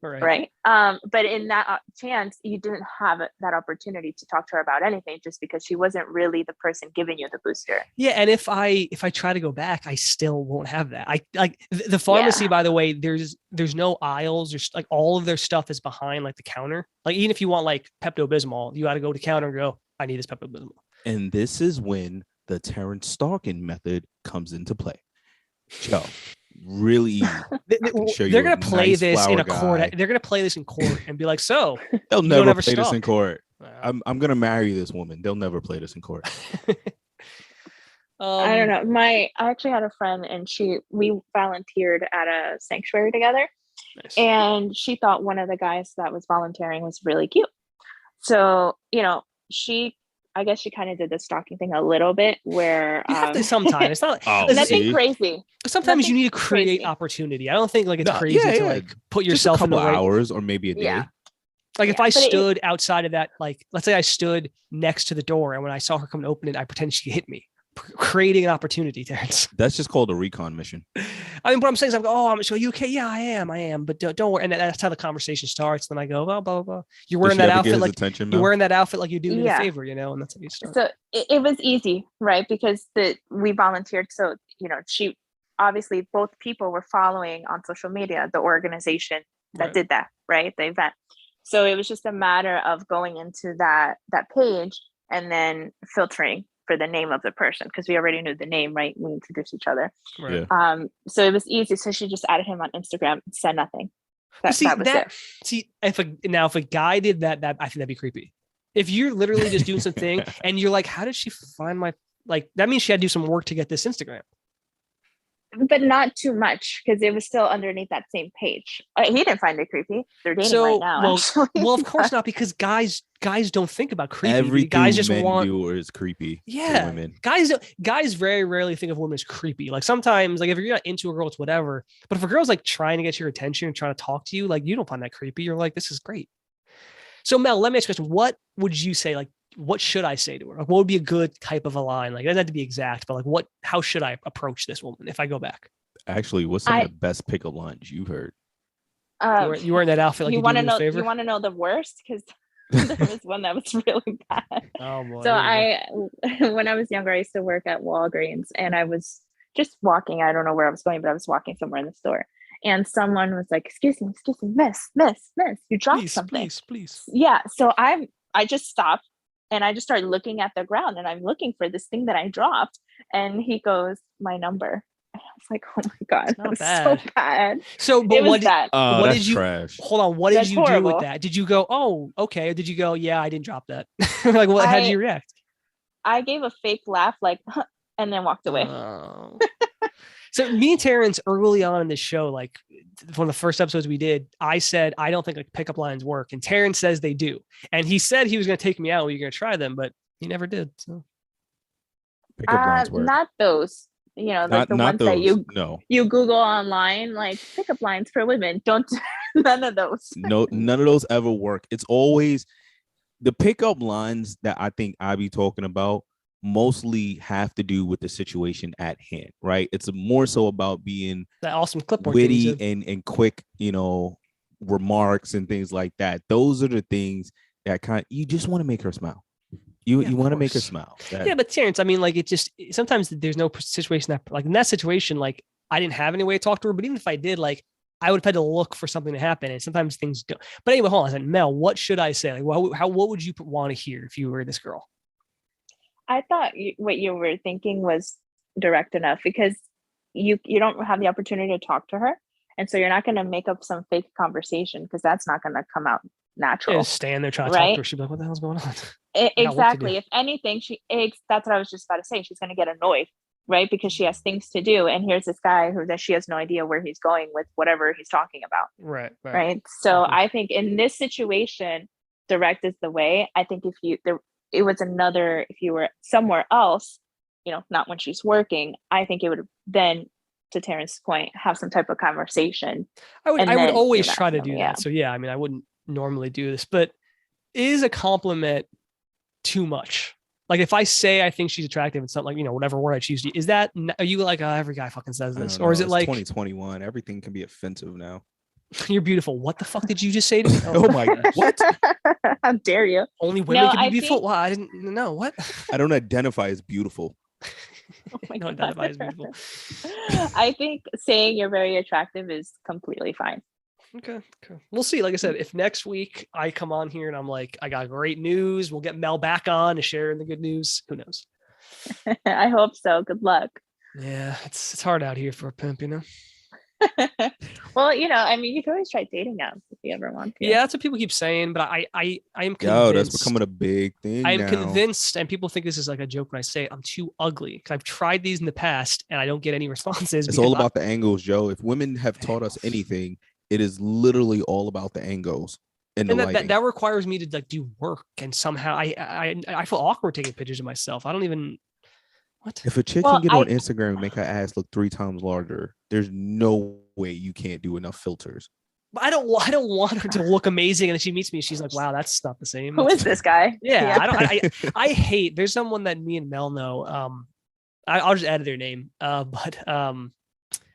Right. But in that chance, you didn't have that opportunity to talk to her about anything just because she wasn't really the person giving you the booster. Yeah. And if I try to go back, I still won't have that. I like the pharmacy, by the way, there's no aisles. There's like all of their stuff is behind like the counter. Like even if you want like Pepto-Bismol, you got to go to counter and go, I need this Pepto-Bismol. And this is when the Terrance stalking method comes into play. Joe. Really easy. They're gonna play this in a court. They're gonna play this in court and be like, so they'll never play this in court. I'm gonna marry this woman. They'll never play this in court. I don't know. I actually had a friend and we volunteered at a sanctuary together. Nice. And she thought one of the guys that was volunteering was really cute. So, I guess she kind of did the stalking thing a little bit where you have to sometimes. It's not nothing crazy. Sometimes you need to create opportunity. I don't think like it's crazy to like put yourself in the hours or maybe a day. Yeah. Like if I stood outside of that, like let's say I stood next to the door and when I saw her come to open it, I pretended she hit me. Creating an opportunity, Terrance. That's just called a recon mission. I mean, what I'm saying is, are you okay? Yeah, I am. But don't worry. And that's how the conversation starts. Then I go, blah, blah, blah. You're wearing that outfit like you do me a favor, and that's how you start. So it was easy, right? Because we volunteered. So, she obviously both people were following on social media, the organization that did that, right? The event. So it was just a matter of going into that page and then filtering for the name of the person because we already knew the name, right? We introduced each other. Right. So it was easy. So she just added him on Instagram, said nothing. That was it. If a guy did that, I think that'd be creepy. If you're literally just doing something and you're like, how did she find that means she had to do some work to get this Instagram. But not too much because it was still underneath that same page. He didn't find it creepy. They're dating right now. Well, of course not, because guys don't think about creepy. Everything guys just men do is creepy. Yeah, women. Guys very rarely think of women as creepy. Like sometimes, like if you're not into a girl, it's whatever. But if a girl's like trying to get your attention and trying to talk to you, like you don't find that creepy. You're like, this is great. So Mel, let me ask you a question. What would you say? Like, what should I say to her? Like, what would be a good type of a line? Like, it doesn't have to be exact, but like, how should I approach this woman if I go back? Actually, what's some of the best pickup lines you've heard? You were in that outfit. Like, you want to know? You want to know the worst? Because there was one that was really bad. Oh boy. So when I was younger, I used to work at Walgreens, and I was just walking. I don't know where I was going, but I was walking somewhere in the store, and someone was like, "Excuse me, miss, you dropped something, please." Yeah. So I just stopped. And I just started looking at the ground and I'm looking for this thing that I dropped. And he goes, my number. And I was like, oh my God, It's that not was bad. so bad. So, but It was what did, bad. what that's did you, trash. hold on, what did That's you do with horrible. that? Did you go, oh, okay? Or did you go, yeah, I didn't drop that? Like, what, how did you react? I gave a fake laugh, like, and then walked away. Oh. So me and Terrance early on in the show, like one of the first episodes we did, I said, I don't think like pickup lines work. And Terrance says they do. And he said he was going to take me out. We were going to try them, but he never did. So Pickup lines work. Not those, you know, like the ones that you Google online, like pickup lines for women. Don't, none of those. No, none of those ever work. It's always the pickup lines that I think I be talking about mostly have to do with the situation at hand, right? It's more so about being that awesome clipboard witty and quick, you know, remarks and things like that. Those are the things that you just want to make her smile. You want to make her smile. Yeah, but Terrance, I mean, like it just sometimes there's no situation that like in that situation, like I didn't have any way to talk to her, but even if I did, like I would have had to look for something to happen, and sometimes things don't. But anyway, hold on. I said, Mel, what should I say? Like, what would you want to hear if you were this girl? I thought what you were thinking was direct enough because you don't have the opportunity to talk to her, and so you're not going to make up some fake conversation because that's not going to come out natural. Just stand there trying to talk to her. She'd be like, "What the hell's going on?" Exactly. If anything, that's what I was just about to say. She's going to get annoyed, right? Because she has things to do, and here's this guy that she has no idea where he's going with whatever he's talking about. Right. So I think in this situation, direct is the way. I think if you were somewhere else, you know, not when she's working, I think it would then, to Terrance's point, have some type of conversation. I would always try to do that. So yeah, I mean, I wouldn't normally do this, but is a compliment too much? Like if I say I think she's attractive and something, like, you know, whatever word I choose to, is that, are you like, every guy fucking says this? Or is it like 2021, everything can be offensive now. You're beautiful. What the fuck did you just say to me? Oh my God. What? How dare you? Only women can be beautiful? Wow, I didn't know. What? I don't identify as beautiful. Oh my God. Identify as beautiful. I think saying you're very attractive is completely fine. Okay. We'll see. Like I said, if next week I come on here and I'm like, I got great news, we'll get Mel back on to share the good news. Who knows? I hope so. Good luck. Yeah, it's hard out here for a pimp, you know? Well, you know, I mean, you can always try dating apps if you ever want to. Yeah, that's what people keep saying, but I am convinced. Yo, that's becoming a big thing. I'm convinced, and people think this is like a joke when I say it, I'm too ugly because I've tried these in the past and I don't get any responses. It's all about the angles, Joe. If women have taught us anything, it is literally all about the angles. And that requires me to like do work, and somehow I feel awkward taking pictures of myself. I don't even. What? If a chick can get on Instagram and make her ass look 3 times larger, there's no way you can't do enough filters. But I don't want her to look amazing, and then she meets me, she's like, "Wow, that's not the same." Who is this guy? Yeah. I hate. There's someone that me and Mel know. I'll just add their name. But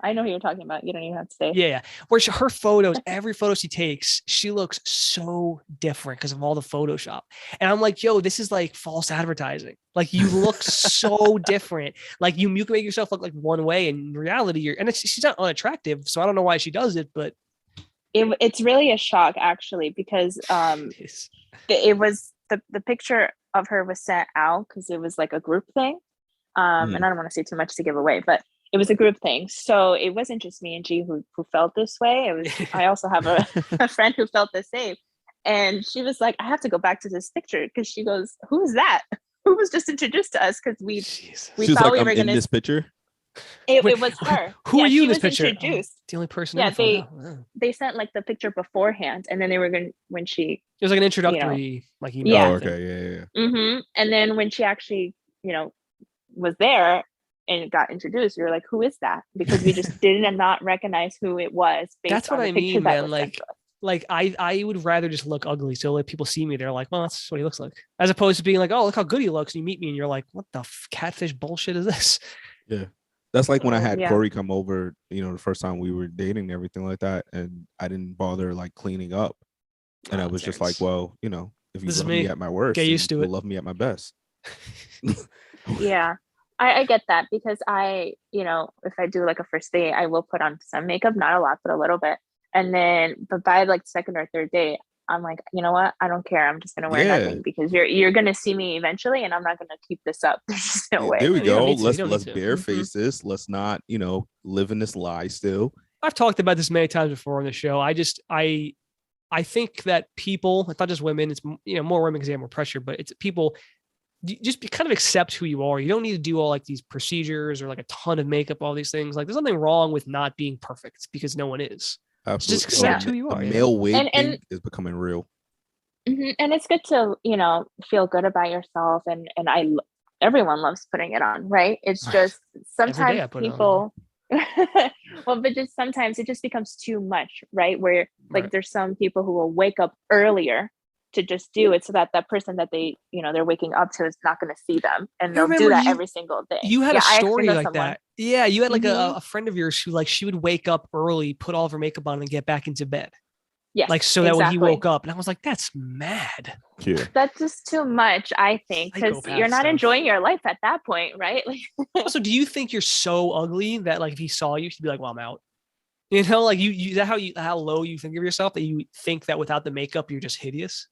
I know who you're talking about. You don't even have to say. Yeah. Where her photos, every photo she takes, she looks so different because of all the Photoshop. And I'm like, yo, this is like false advertising. Like you look so different. Like you can make yourself look like one way, and in reality, she's not unattractive. So I don't know why she does it, but it's really a shock actually, because it was the picture of her was sent out because it was like a group thing. And I don't want to say too much to give away, but it was a group thing. So it wasn't just me and G who felt this way. It was, I also have a friend who felt the same. And she was like, I have to go back to this picture, because she goes, who is that? Who was just introduced to us? Because we thought we were going to. In this picture? It was her. Who are you in this picture? Introduced. The only person. Yeah, they sent like the picture beforehand, and then they were going when she. It was like an introductory like email. Yeah. Oh, okay. Yeah. Mm-hmm. And then when she actually, was there and got introduced, we were like, who is that? Because we just did not recognize who it was. That's what I mean, man. Like I would rather just look ugly. So if people see me, they're like, well, that's what he looks like. As opposed to being like, oh, look how good he looks. And you meet me and you're like, what the catfish bullshit is this? Yeah. That's like when I had Corey come over, the first time we were dating and everything like that. And I didn't bother like cleaning up. And I was just like, well, if you love me at my worst, get used to it. Love me at my best. Yeah. I get that, because if I do like a first date, I will put on some makeup, not a lot, but a little bit. And then, but by like second or third day, I'm like, you know what? I don't care. I'm just gonna wear nothing because you're gonna see me eventually, and I'm not gonna keep this up. There's no way. There we go. Let's bareface this. Let's not, live in this lie still. I've talked about this many times before on the show. I think that people, it's not just women, it's more women because they have more pressure, but it's people just kind of accept who you are. You don't need to do all like these procedures or like a ton of makeup, all these things. Like there's nothing wrong with not being perfect because no one is. Absolutely. Just accept who you are. The male wig thing is becoming real. And it's good to, feel good about yourself. And everyone loves putting it on, right? It's just sometimes people, well, but just sometimes it just becomes too much, right? Where there's some people who will wake up earlier to just do it so that that person that they, they're waking up to is not going to see them. And they'll do that every single day. You had a story like that. Yeah. You had like a friend of yours who she would wake up early, put all of her makeup on and get back into bed. Yes. That when he woke up, and I was like, that's mad. Yeah. That's just too much, I think, because you're not enjoying your life at that point, right? Also, do you think you're so ugly that if he saw you, he'd be like, well, I'm out? Is that how low you think of yourself, that you think that without the makeup, you're just hideous?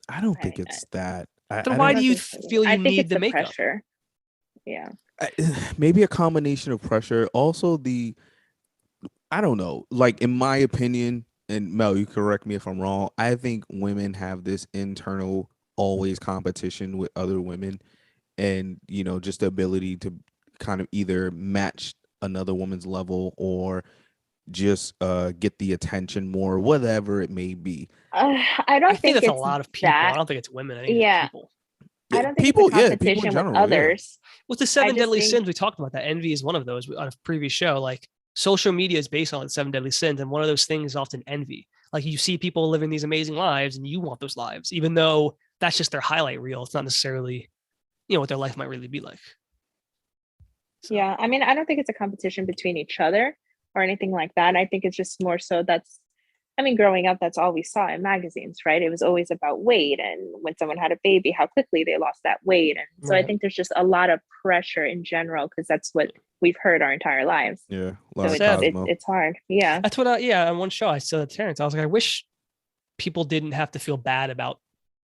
I don't think it's that. Then why do you feel you need the makeup? Pressure. Yeah. Maybe a combination of pressure. Also I don't know. In my opinion, and Mel, you correct me if I'm wrong, I think women have this internal always competition with other women, and just the ability to kind of either match another woman's level or just get the attention more, whatever it may be. I think it's a lot of people. I don't think it's women. I think it's people. I don't think it's a competition with others. With the 7 deadly sins, we talked about that. Envy is one of those on a previous show. Social media is based on the 7 deadly sins, and one of those things is often envy. You see people living these amazing lives, and you want those lives, even though that's just their highlight reel. It's not necessarily, what their life might really be like. So. Yeah, I mean, I don't think it's a competition between each other or anything like that. I think it's just more so growing up, that's all we saw in magazines, right? It was always about weight, and when someone had a baby, how quickly they lost that weight. And so I think there's just a lot of pressure in general, because that's what we've heard our entire lives. Yeah. It's hard. Yeah. That's what on one show I said to Terrance, I was like, I wish people didn't have to feel bad about,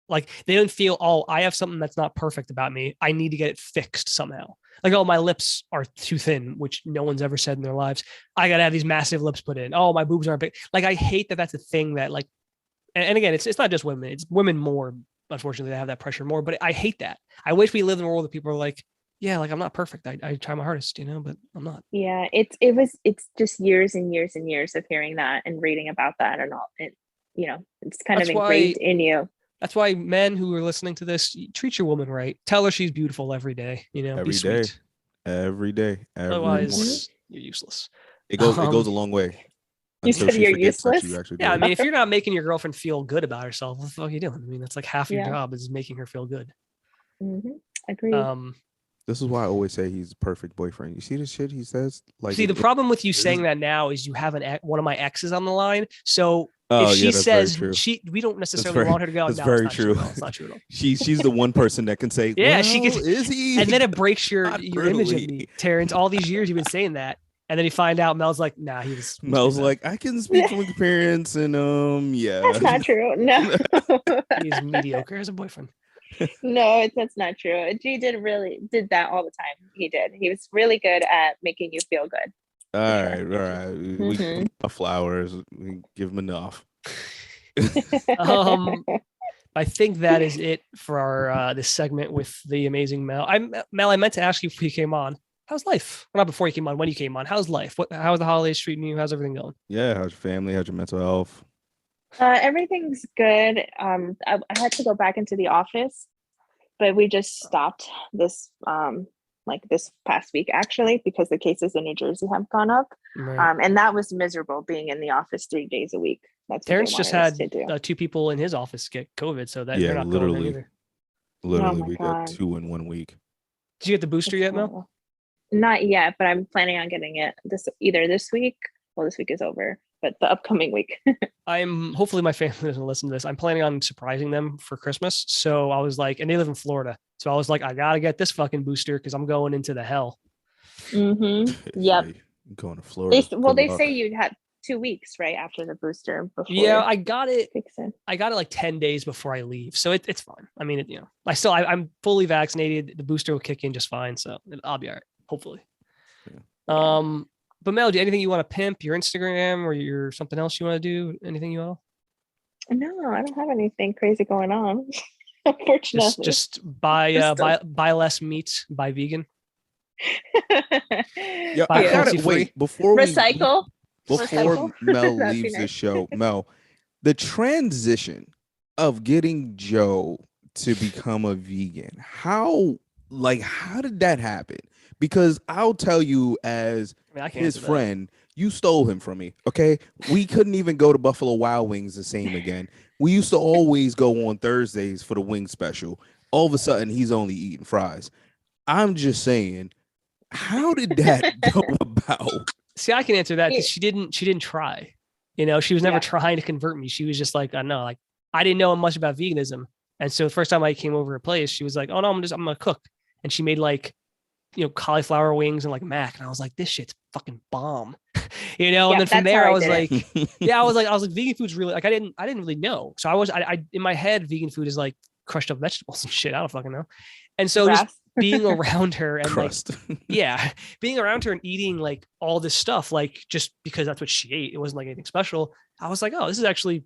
they didn't feel, oh, I have something that's not perfect about me, I need to get it fixed somehow. Oh, my lips are too thin, which no one's ever said in their lives. I got to have these massive lips put in. Oh, my boobs aren't big. I hate that that's a thing that and again, it's not just women. It's women more, unfortunately, they have that pressure more, but I hate that. I wish we lived in a world where people are like, yeah, I'm not perfect. I try my hardest, but I'm not. Yeah. It's just years and years and years of hearing that and reading about that and all. It's kind of engraved in you. That's why men who are listening to this, treat your woman right. Tell her she's beautiful every day. Every be day. Sweet. Every day. Otherwise, you're useless. It goes a long way. You said you're useless? Yeah, I mean, if you're not making your girlfriend feel good about herself, what the fuck are you doing? I mean, that's half your job is making her feel good. Mm-hmm. Agreed. This is why I always say he's a perfect boyfriend. You see the shit he says? The problem with you saying that now is you have one of my exes on the line. So if she says we don't necessarily want her to go. That's very true. It's not true at all. She's the one person that can say, yeah, she can. Is he? And then it breaks your image of me, Terrance. All these years you've been saying that, and then you find out Mel's like, nah, he's Mel's like, I can speak from experience, and yeah, that's not true. No, he's mediocre as a boyfriend. No, that's not true. G did that all the time. He did. He was really good at making you feel good. All right. We give flowers. We give him enough. I think that is it for our this segment with the amazing Mel. Mel, I meant to ask you before you came on. How's life? Well, not before you came on. When you came on, how's life? How's the holidays treating you? How's everything going? Yeah. How's your family? How's your mental health? Everything's good. I had to go back into the office, but we just stopped this this past week actually, because the cases in New Jersey have gone up. Right. And that was miserable, being in the office 3 days a week. That's Terrance just had 2 people in his office get COVID, so that they're not going either. Literally, we got 2 in 1 week. Did you get the booster yet, Mel? Not yet, but I'm planning on getting it either this week. Well, this week is over, but the upcoming week. Hopefully my family doesn't listen to this. I'm planning on surprising them for Christmas. So I was like, and they live in Florida. So I was like, I got to get this fucking booster because I'm going into the hell. Mm-hmm. Yep. Going to Florida. They say you have 2 weeks, right, after the booster. Before yeah, I got it. I got it like 10 days before I leave, so it's fine. I mean, I'm fully vaccinated. The booster will kick in just fine, so I'll be all right, hopefully. Yeah. But Mel, do you anything you want to pimp your Instagram or your something else you want to do? Anything you want? No, I don't have anything crazy going on. Unfortunately, just buy less meat, buy vegan. Yeah, I gotta wait before recycle. Before Mel leaves the show, Mel, the transition of getting Joe to become a vegan, how did that happen? Because I'll tell you, as his friend, you stole him from me. Okay, we couldn't even go to Buffalo Wild Wings the same again. We used to always go on Thursdays for the wing special. All of a sudden, he's only eating fries. I'm just saying, how did that go about? See, I can answer that because she didn't try. She was never trying to convert me. She was just like, I know, like I didn't know much about veganism. And so the first time I came over her place, she was like, oh no, I'm gonna cook. And she made like, cauliflower wings and like mac. And I was like, this shit's fucking bomb. And then from there I was like, I was like, vegan food's really like, I didn't really know. So I in my head, vegan food is like crushed up vegetables and shit. I don't fucking know. And so just being around her and being around her and eating like all this stuff, like just because that's what she ate, it wasn't like anything special. I was like, oh, this is actually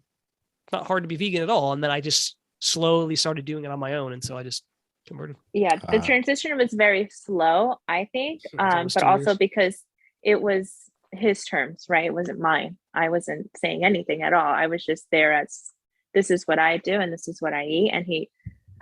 not hard to be vegan at all. And then I just slowly started doing it on my own. And so I just converted. Yeah, the transition was very slow, I think, but also because it was his terms, right? It wasn't mine. I wasn't saying anything at all. I was just there as, this is what I do and this is what I eat. And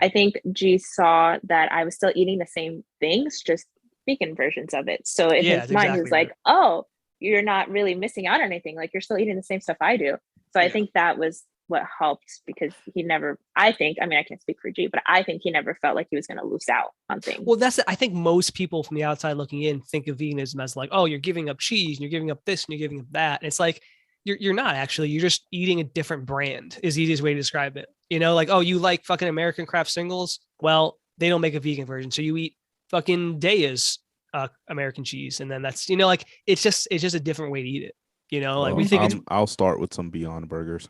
I think G saw that I was still eating the same things, just vegan versions of it. So in his mind, he was like, oh, you're not really missing out on anything. Like you're still eating the same stuff I do. So I think that was what helped, because he never, I can't speak for G, but I think he never felt like he was going to lose out on things. Well, I think most people from the outside looking in think of veganism as like, oh, you're giving up cheese and you're giving up this and you're giving up that. And it's like, you're not actually, you're just eating a different brand is the easiest way to describe it. Like, oh, you like fucking American Craft Singles? Well, they don't make a vegan version. So you eat fucking Daya's American cheese. And then that's, like, it's just a different way to eat it. Like we think I'll start with some Beyond Burgers.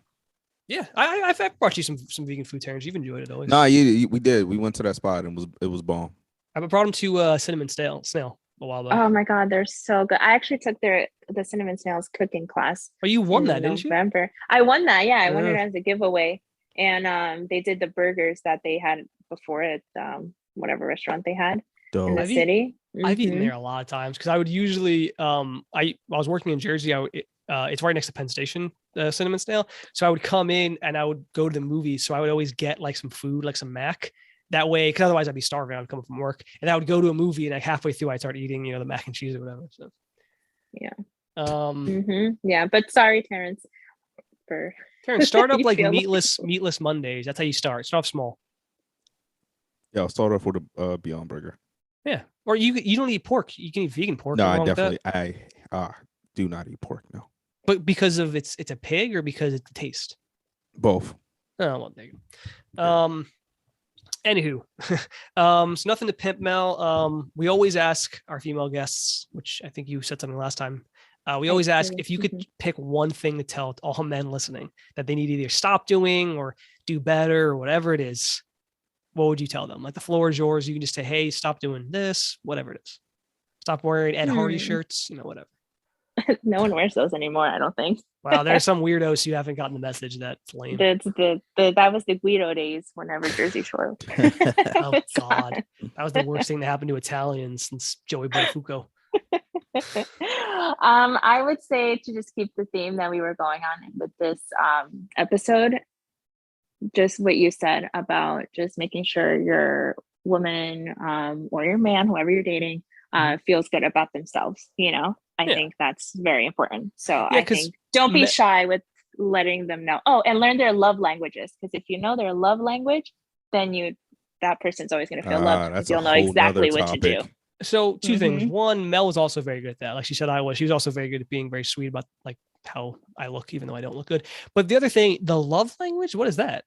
Yeah, I've brought you some vegan food, Terrance. You've enjoyed it always. Nah, we did. We went to that spot and it was bomb. I brought them to cinnamon snail a while back. Oh my god, they're so good. I actually took the cinnamon snails cooking class. Oh, you won that, didn't you? November. I won that. Yeah, I won it as a giveaway. And they did the burgers that they had before at whatever restaurant they had in the city. I've eaten there a lot of times because I would usually I was working in Jersey. It's right next to Penn Station, the cinnamon snail. So I would come in and I would go to the movies. So I would always get like some food, like some mac. That way, because otherwise I'd be starving. I would come from work and I would go to a movie and like halfway through I'd start eating, the mac and cheese or whatever. So yeah. Yeah, but sorry, Terrance. Terrance, start up like meatless Mondays. That's how you start. Start off small. Yeah, I'll start off with a Beyond Burger. Yeah, or you don't eat pork. You can eat vegan pork. No, I definitely I do not eat pork. No. But because of it's a pig or because it's the taste? Both. Oh, well, there you go. Anywho, so nothing to pimp, Mel. We always ask our female guests, which I think you said something last time. We always ask if you could pick one thing to tell all men listening that they need to either stop doing or do better or whatever it is. What would you tell them? Like the floor is yours. You can just say, hey, stop doing this, whatever it is. Stop wearing Ed Hardy shirts, whatever. No one wears those anymore, I don't think. Wow, there are some weirdos who haven't gotten the message. That's lame. That was the Guido days whenever Jersey Shore. Oh God, that was the worst thing that happened to Italians since Joey Buttafuoco. I would say to just keep the theme that we were going on with this episode, just what you said about just making sure your woman or your man, whoever you're dating, feels good about themselves. I think that's very important. So I think don't be shy with letting them know. Oh, and learn their love languages, because if you know their love language, then that person's always going to feel loved, because you'll know exactly what to do. So two things. One, Mel was also very good at that. Like she said, she was also very good at being very sweet about like how I look, even though I don't look good. But the other thing, the love language, what is that?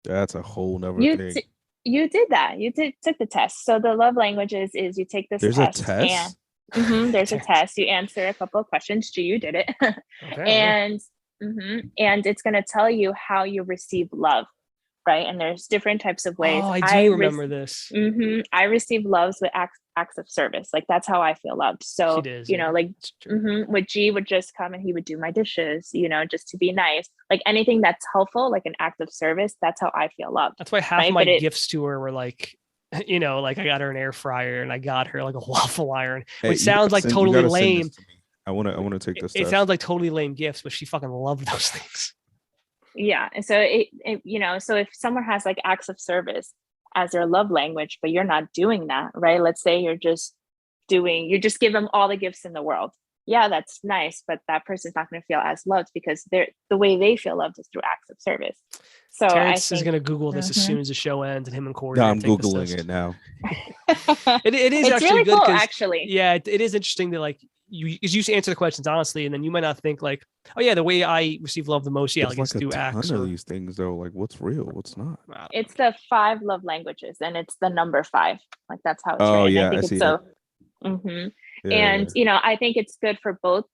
That's a whole nother thing. You did that. You took the test. So the love languages is you take this test. There's a test? There's a test. You answer a couple of questions. You did it. And it's going to tell you how you receive love, right? And there's different types of ways. Oh, I do remember this. I receive loves with acts of service. Like that's how I feel loved. So, like with G would just come and he would do my dishes, just to be nice. Like anything that's helpful, like an act of service, that's how I feel loved. That's why half my gifts to her were like, like I got her an air fryer and I got her like a waffle iron, which sounds like totally lame. I want to take this. It sounds like totally lame gifts, but she fucking loved those things. Yeah. And so so if someone has like acts of service as their love language, but you're not doing that, right? Let's say you just give them all the gifts in the world. Yeah, that's nice, but that person's not going to feel as loved because the way they feel loved is through acts of service. So Terrance is going to Google this as soon as the show ends, and him and Corey. I'm Googling it now. It is it's actually really good. Cool, actually, yeah, it is interesting that like you answer the questions honestly, and then you might not think like, oh yeah, the way I receive love the most, yeah, like it's through acts. Of these things though, like what's real, what's not. It's the 5 love languages, and it's the number 5. Like that's how it's written. Yeah, I see so. And I think it's good for both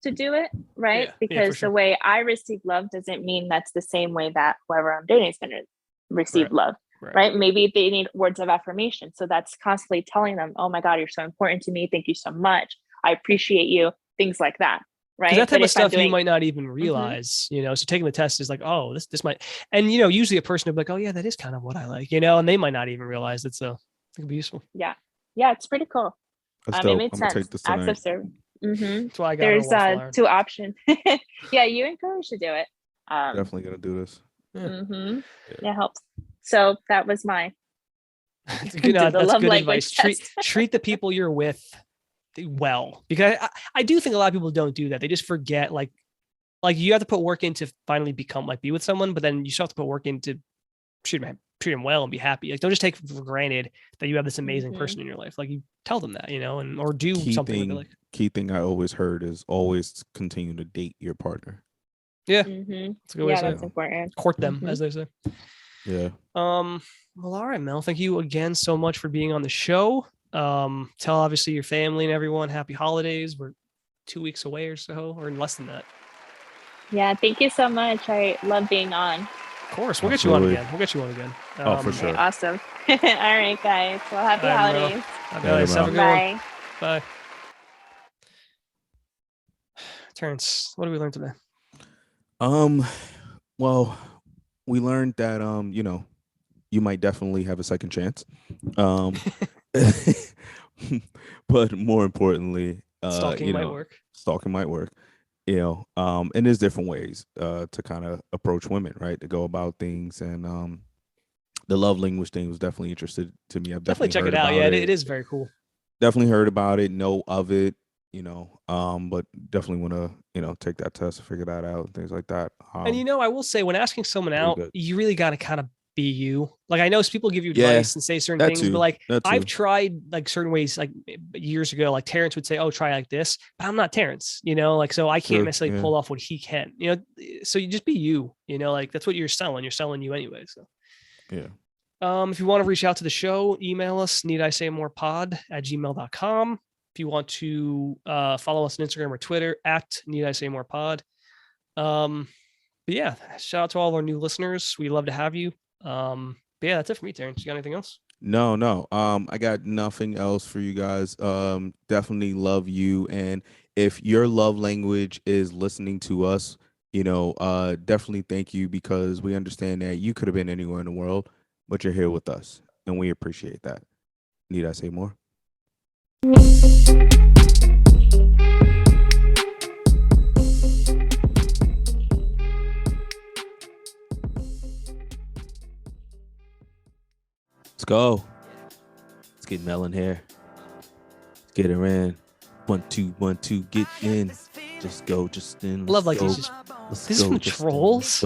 to do it, right? Because the way I receive love doesn't mean that's the same way that whoever I'm dating is going to receive love, right? Maybe they need words of affirmation. So that's constantly telling them, oh my God, you're so important to me. Thank you so much. I appreciate you. Things like that, right? That type of stuff you might not even realize, so taking the test is like, oh, this might, and usually a person will be like, oh yeah, that is kind of what I like, and they might not even realize it. So it could be useful. Yeah, it's pretty cool. It makes sense. Acts of service. That's why I got There's 2 options. Yeah, you and Corey should do it. Definitely gonna do this. Yeah. It helps. So that was my that's good advice. Treat the people you're with well, because I do think a lot of people don't do that. They just forget like you have to put work in to finally be with someone, but then you still have to put work in to treat them well and be happy. Like don't just take for granted that you have this amazing person in your life. Like you tell them that, or do something. Key thing I always heard is always continue to date your partner. Yeah. That's a good way to say that's important. Court them, as they say. Yeah. Well, all right, Mel. Thank you again so much for being on the show. Tell obviously your family and everyone happy holidays. We're 2 weeks away or so, or less than that. Yeah, thank you so much. I love being on. Of course, we'll get you on again. For sure. Awesome. All right, guys. Well, happy holidays. Have a good Bye. one. Bye. Terrance, what did we learn today? Well, we learned that you might definitely have a second chance. But more importantly, stalking might work. Stalking might work. And there's different ways to kind of approach women, right? To go about things, and the love language thing was definitely interested to me. I've definitely check it out. Yeah, it is very cool. Definitely heard about it, know of it, but definitely want to, take that test to figure that out and things like that. And I will say, when asking someone out, you really got to kind of be you. Like I know people give you advice and say certain things, but like I've tried like certain ways, like years ago, like Terrance would say, oh, try like this, but I'm not Terrance, like, so I can't necessarily pull off what he can, so you just be you, like that's what you're selling you anyway. So yeah. If you want to reach out to the show, email us, needisaymorepod@gmail.com. If you want to follow us on Instagram or Twitter @needisaymorepod. But yeah, shout out to all of our new listeners. We love to have you. But yeah, that's it for me, Terrance. You got anything else? No. I got nothing else for you guys. Definitely love you. And if your love language is listening to us, definitely thank you, because we understand that you could have been anywhere in the world, but you're here with us, and we appreciate that. Need I say more? Let's go. Let's get Mel in here. Let's get her in. 1 2 1 2, get in. Just go, just in. Love like these. This is from Trolls.